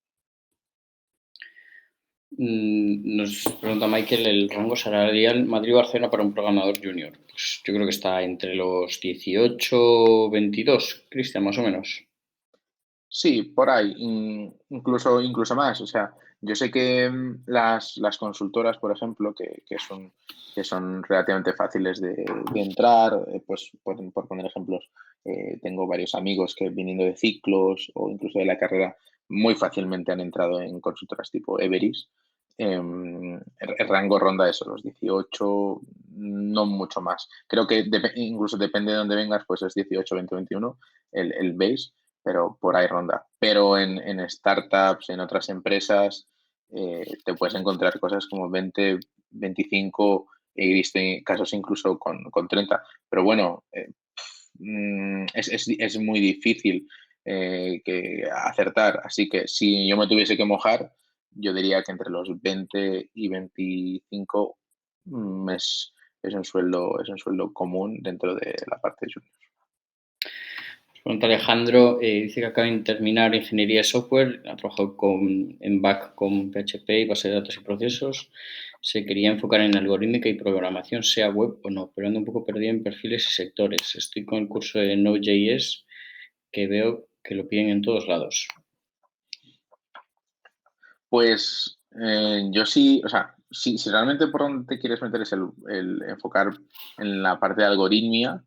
Nos pregunta Michael el rango salarial Madrid-Barcelona para un programador junior. Pues yo creo que está entre los 18, 22, Cristian, más o menos. Sí, por ahí, incluso más. O sea, yo sé que las consultoras, por ejemplo, que son relativamente fáciles de entrar, pues por poner ejemplos, tengo varios amigos que viniendo de ciclos o incluso de la carrera, muy fácilmente han entrado en consultoras tipo Everis. El rango ronda eso, los 18, no mucho más. Creo que incluso depende de dónde vengas, pues es 18, 20, 21 el base, pero por ahí ronda. Pero en startups, en otras empresas, te puedes encontrar cosas como 20, 25, he visto casos incluso con 30. Pero bueno, es muy difícil que acertar. Así que si yo me tuviese que mojar, yo diría que entre los 20 y 25 mm, es, un sueldo común dentro de la parte junior. Pregunta Alejandro, dice que acaba de terminar ingeniería de software, ha trabajado en back con PHP y base de datos y procesos. Se quería enfocar en algorítmica y programación, sea web o no, pero ando un poco perdido en perfiles y sectores. Estoy con el curso de Node.js que veo que lo piden en todos lados. Pues yo sí, o sea, si realmente por donde te quieres meter es el enfocar en la parte de algoritmia,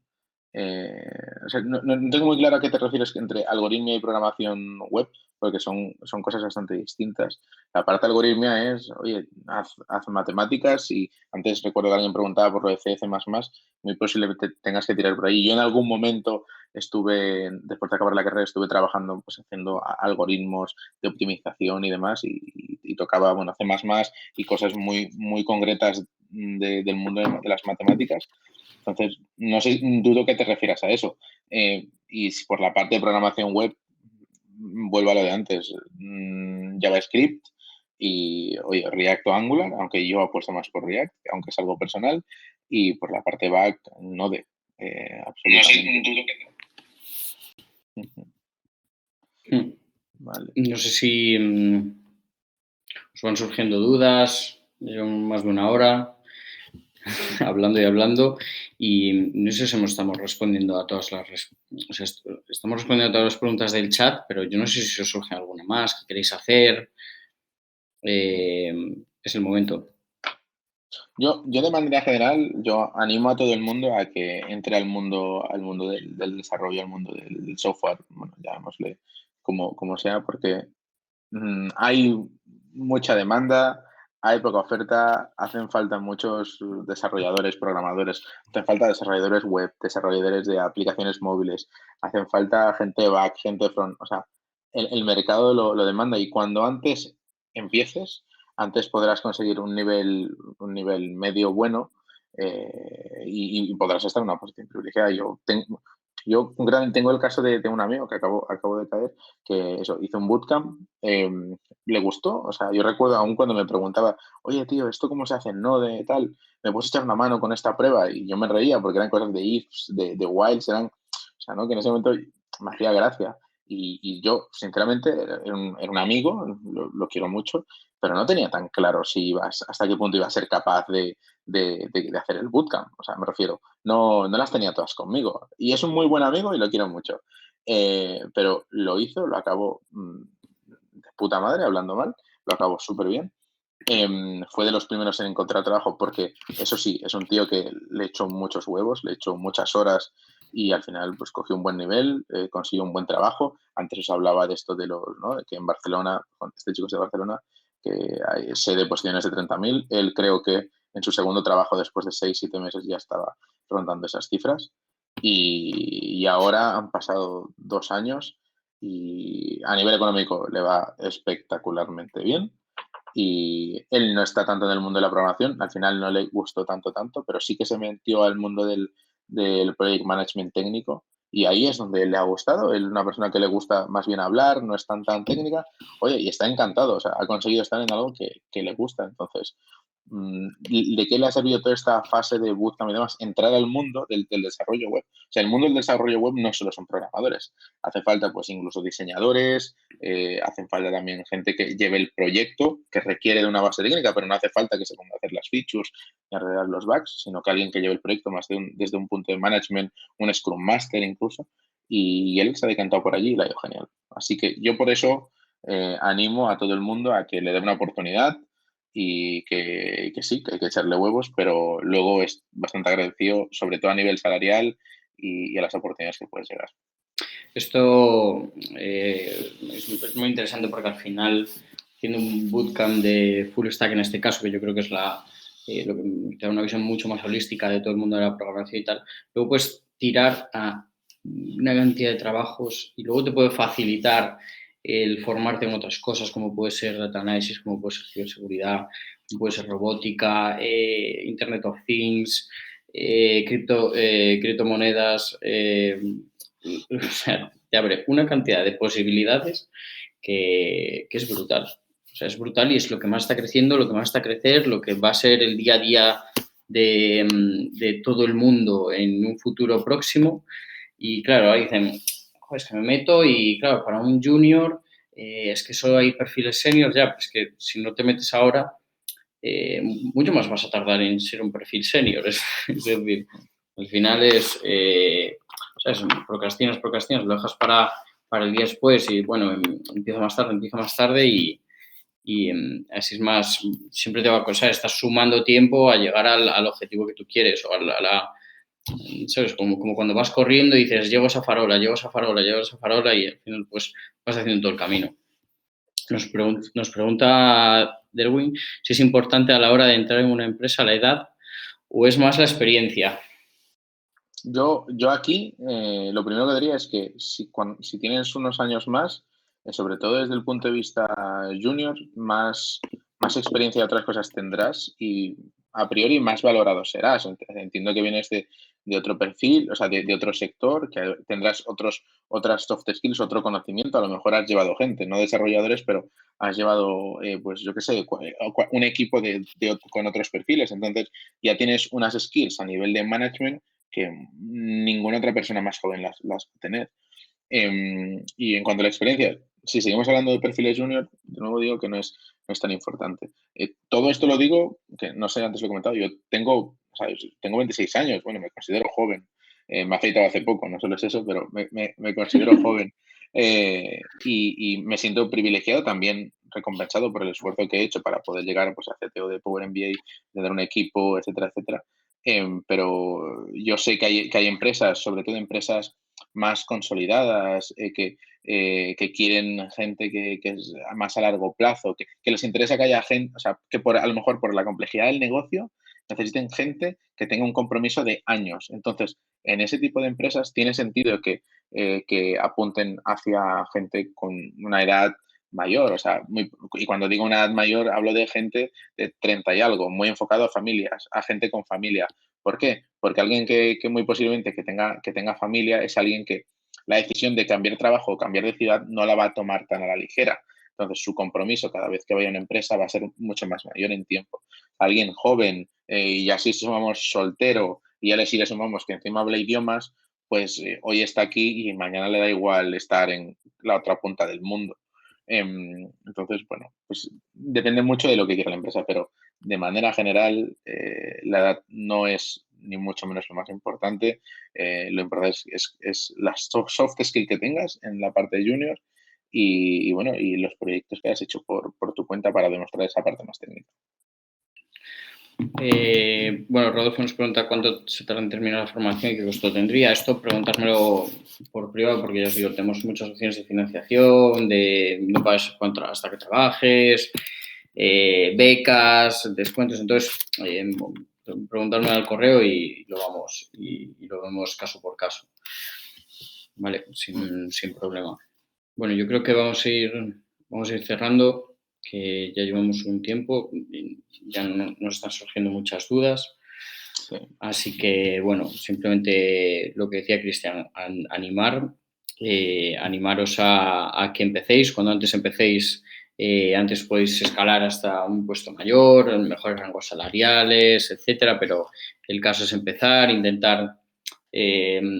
o sea, no tengo muy claro a qué te refieres entre algoritmia y programación web, porque son cosas bastante distintas. La parte de algoritmia es, oye, haz matemáticas y antes recuerdo que alguien preguntaba por lo de C, C++, muy posiblemente tengas que tirar por ahí. Yo en algún momento después de acabar la carrera, estuve trabajando pues haciendo algoritmos de optimización y demás y tocaba, bueno, C++ y cosas muy, muy concretas del mundo de las matemáticas. Entonces, no sé, dudo que te refieras a eso. Y si por la parte de programación web, vuelvo a lo de antes, JavaScript y, oye, React o Angular, aunque yo apuesto más por React, aunque es algo personal, y por la parte back, Node, absolutamente. No sé, dudo que... Vale. No sé si os van surgiendo dudas, llevamos más de una hora hablando y hablando y no sé si estamos respondiendo a todas estamos respondiendo a todas las preguntas del chat, pero yo no sé si os surge alguna más que queréis hacer. Es el momento. Yo de manera general, yo animo a todo el mundo a que entre al mundo del desarrollo, al mundo del software, bueno, llamémosle como sea, porque hay mucha demanda, hay poca oferta, hacen falta muchos desarrolladores, programadores, hacen falta desarrolladores web, desarrolladores de aplicaciones móviles, hacen falta gente de back, gente de front, o sea, el mercado lo demanda y cuando antes empieces, antes podrás conseguir un nivel medio bueno y podrás estar en una posición privilegiada. Yo tengo el caso de un amigo que acabo de caer, que eso, hizo un bootcamp, le gustó, o sea, yo recuerdo aún cuando me preguntaba, oye, tío, ¿esto cómo se hace en Node, tal? ¿Me puedes echar una mano con esta prueba? Y yo me reía porque eran cosas de ifs, de whiles, o sea, ¿no? Que en ese momento me hacía gracia. Y yo, sinceramente, era un amigo, lo quiero mucho, pero no tenía tan claro hasta qué punto iba a ser capaz de hacer el bootcamp. O sea, me refiero, no las tenía todas conmigo. Y es un muy buen amigo y lo quiero mucho. Pero lo hizo, lo acabó de puta madre, hablando mal, lo acabó súper bien. Fue de los primeros en encontrar trabajo porque, eso sí, es un tío que le echó muchos huevos, le echó muchas horas y al final pues cogió un buen nivel, consiguió un buen trabajo. Antes os hablaba de esto ¿no? De que en Barcelona, este chico es de Barcelona, que hay sede de posiciones de 30.000. Él creo que en su segundo trabajo, después de 6-7 meses, ya estaba rondando esas cifras. Y ahora han pasado 2 años y a nivel económico le va espectacularmente bien. Y él no está tanto en el mundo de la programación, al final no le gustó tanto, pero sí que se metió al mundo del project management técnico y ahí es donde le ha gustado. Él es una persona que le gusta más bien hablar, no es tan técnica, oye, y está encantado, o sea, ha conseguido estar en algo que le gusta. Entonces, ¿de qué le ha servido toda esta fase de bootcamp y demás? Entrar al mundo del desarrollo web. O sea, el mundo del desarrollo web no solo son programadores, hace falta pues incluso diseñadores, hacen falta también gente que lleve el proyecto, que requiere de una base técnica, pero no hace falta que se ponga a hacer las features y arreglar los bugs, sino que alguien que lleve el proyecto más desde un punto de management, un Scrum Master incluso, y él se ha decantado por allí y le ha ido genial. Así que yo por eso animo a todo el mundo a que le dé una oportunidad y que sí, que hay que echarle huevos, pero luego es bastante agradecido, sobre todo a nivel salarial y a las oportunidades que puedes llegar. Esto es muy interesante porque al final, haciendo un bootcamp de full stack en este caso, que yo creo que es lo que te da una visión mucho más holística de todo el mundo de la programación y tal, luego puedes tirar a una cantidad de trabajos y luego te puede facilitar el formarte en otras cosas, como puede ser data analysis, como puede ser ciberseguridad, como puede ser robótica, Internet of Things, criptomonedas, o sea, te abre una cantidad de posibilidades que es brutal. O sea, es brutal y es lo que más está creciendo, lo que más está a crecer, lo que va a ser el día a día de todo el mundo en un futuro próximo. Y claro, ahí dicen, "Joder, es que me meto y claro, para un junior es que solo hay perfiles seniors, ya, pues que si no te metes ahora, mucho más vas a tardar en ser un perfil senior". Es decir, al final es, ¿sabes? Procrastinas, lo dejas para el día después y bueno, empiezo más tarde y así es más, siempre te va a costar, estás sumando tiempo a llegar al objetivo que tú quieres o ¿sabes? Como cuando vas corriendo y dices, llego a esa farola y al final pues vas haciendo todo el camino. Nos pregunta Derwin si es importante a la hora de entrar en una empresa la edad o es más la experiencia. Yo aquí lo primero que diría es que si tienes unos años más, sobre todo desde el punto de vista junior, más experiencia de otras cosas tendrás y a priori más valorado serás. Entiendo que vienes de otro perfil, o sea, de otro sector, que tendrás otras soft skills, otro conocimiento. A lo mejor has llevado gente, no desarrolladores, pero has llevado, pues yo qué sé, un equipo con otros perfiles. Entonces ya tienes unas skills a nivel de management que ninguna otra persona más joven las va a tener. Y en cuanto a la experiencia, si seguimos hablando de perfiles junior, de nuevo digo que no es tan importante. Todo esto lo digo, que no sé, antes lo he comentado, yo tengo 26 años, bueno, me considero joven. Me he afeitado hace poco, no solo es eso, pero me considero joven. Y me siento privilegiado también, recompensado por el esfuerzo que he hecho para poder llegar pues, a CTO de Power MBA, de dar un equipo, etcétera, etcétera. Pero yo sé que hay empresas, sobre todo empresas más consolidadas, que quieren gente que es más a largo plazo, que les interesa que haya gente, o sea, que a lo mejor por la complejidad del negocio necesiten gente que tenga un compromiso de años. Entonces, en ese tipo de empresas tiene sentido que apunten hacia gente con una edad mayor, o sea, y cuando digo una edad mayor hablo de gente de 30 y algo, muy enfocado a familias, a gente con familia. ¿Por qué? Porque alguien que muy posiblemente que tenga familia es alguien que la decisión de cambiar trabajo o cambiar de ciudad no la va a tomar tan a la ligera. Entonces, su compromiso cada vez que vaya a una empresa va a ser mucho más mayor en tiempo. Alguien joven y así sumamos soltero y ya le sumamos que encima habla idiomas, pues hoy está aquí y mañana le da igual estar en la otra punta del mundo. Entonces, bueno, pues depende mucho de lo que quiera la empresa, pero de manera general, la edad no es ni mucho menos lo más importante. Lo importante es las soft skill que tengas en la parte de junior y bueno, y los proyectos que has hecho por tu cuenta para demostrar esa parte más técnica. Bueno, Rodolfo nos pregunta cuánto se tarda en terminar la formación y qué costo tendría. Esto preguntármelo por privado porque ya os digo, tenemos muchas opciones de financiación, de no pagues hasta que trabajes, becas, descuentos. Entonces, preguntarme al correo y lo vemos caso por caso. Vale, sin problema. Bueno, yo creo que vamos a ir cerrando, que ya llevamos un tiempo, y ya nos están surgiendo muchas dudas. Sí. Así que, bueno, simplemente lo que decía Cristian, animaros a que empecéis. Cuando antes empecéis, antes podéis escalar hasta un puesto mayor, mejores rangos salariales, etcétera, pero el caso es empezar, intentar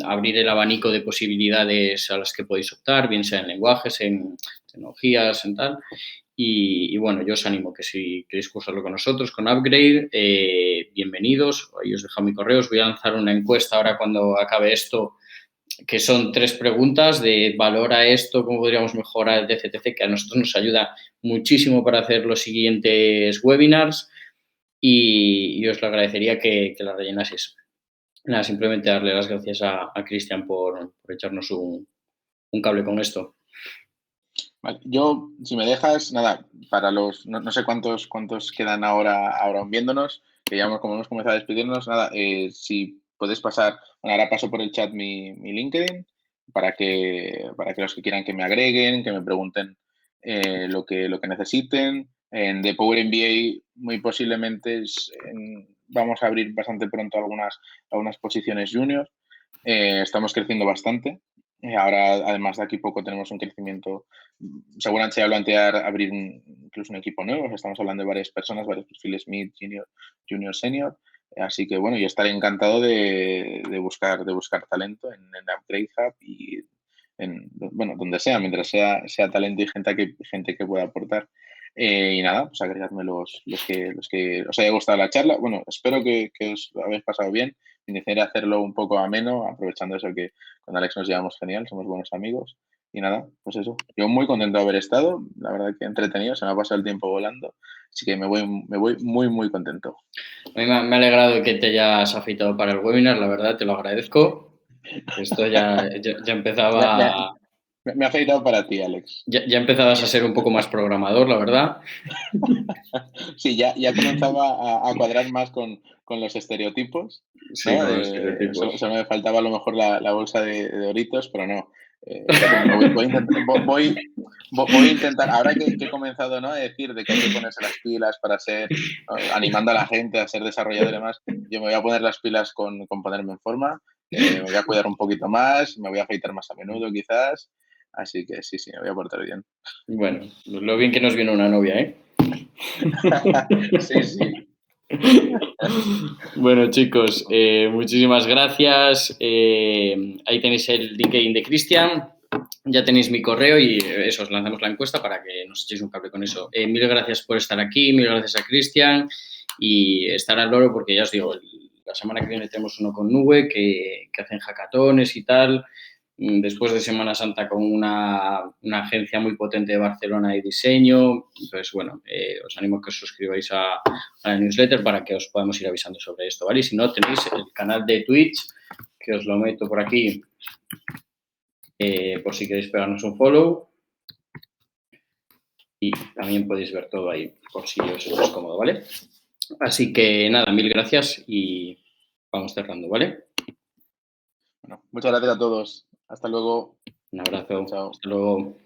abrir el abanico de posibilidades a las que podéis optar, bien sea en lenguajes, en tecnologías, en tal. Y bueno, yo os animo que si queréis cursarlo con nosotros, con Upgrade, bienvenidos. Ahí os dejo mi correo. Os voy a lanzar una encuesta ahora cuando acabe esto, que son 3 preguntas de valora esto, cómo podríamos mejorar, etc., que a nosotros nos ayuda muchísimo para hacer los siguientes webinars y os lo agradecería que la rellenaseis. Nada, simplemente darle las gracias a Cristian por echarnos un cable con esto. Vale. Yo, si me dejas, nada, para no sé cuántos quedan ahora viéndonos, que ya como hemos comenzado a despedirnos, nada, si puedes pasar, bueno, ahora paso por el chat mi LinkedIn para que los que quieran que me agreguen, que me pregunten lo que necesiten. En The Power MBA muy posiblemente vamos a abrir bastante pronto algunas posiciones junior. Estamos creciendo bastante. Ahora, además de aquí poco, tenemos un crecimiento. Seguramente se va a plantear abrir incluso un equipo nuevo. Estamos hablando de varias personas, varios perfiles mid, junior, senior. Así que bueno, yo estaré encantado de buscar talento en Upgrade Hub y bueno, donde sea, mientras sea talento y gente que pueda aportar. Y nada, pues agregadme los que os haya gustado la charla. Bueno, espero que os lo habéis pasado bien. Intentaré hacerlo un poco ameno, aprovechando eso que con Alex nos llevamos genial, somos buenos amigos. Y nada, pues eso. Yo muy contento de haber estado. La verdad que entretenido, se me ha pasado el tiempo volando. Así que me voy muy, muy contento. A mí me ha alegrado que te hayas afeitado para el webinar, la verdad, te lo agradezco. Esto ya Me, me, empezaba, me ha afeitado para ti, Alex. ya empezabas a ser un poco más programador, la verdad. Sí, ya comenzaba a cuadrar más con los estereotipos, Sí, ¿no? con los estereotipos. Solo me faltaba a lo mejor la bolsa de Doritos, pero no. Pero bueno, voy a intentar, ahora que he comenzado, ¿no?, a decir de que hay que ponerse las pilas para ser, animando a la gente a ser desarrollador y demás, yo me voy a poner las pilas con ponerme en forma, me voy a cuidar un poquito más, me voy a afeitar más a menudo quizás, así que sí, me voy a portar bien. Bueno, lo bien que nos viene una novia, ¿eh? Sí, sí. Bueno, chicos, muchísimas gracias. Ahí tenéis el LinkedIn de Cristian. Ya tenéis mi correo y eso, os lanzamos la encuesta para que nos echéis un cable con eso. Mil gracias por estar aquí, mil gracias a Cristian y estar al loro porque ya os digo, la semana que viene tenemos uno con Nube que hacen hackatones y tal. Después de Semana Santa con una agencia muy potente de Barcelona de diseño. Entonces, bueno, os animo a que os suscribáis a la newsletter para que os podamos ir avisando sobre esto, ¿vale? Y si no, tenéis el canal de Twitch, que os lo meto por aquí, por si queréis pegarnos un follow. Y también podéis ver todo ahí, por si os es más cómodo, ¿vale? Así que nada, mil gracias y vamos cerrando, ¿vale? Bueno, muchas gracias a todos. Hasta luego. Un abrazo. Chao. Hasta luego.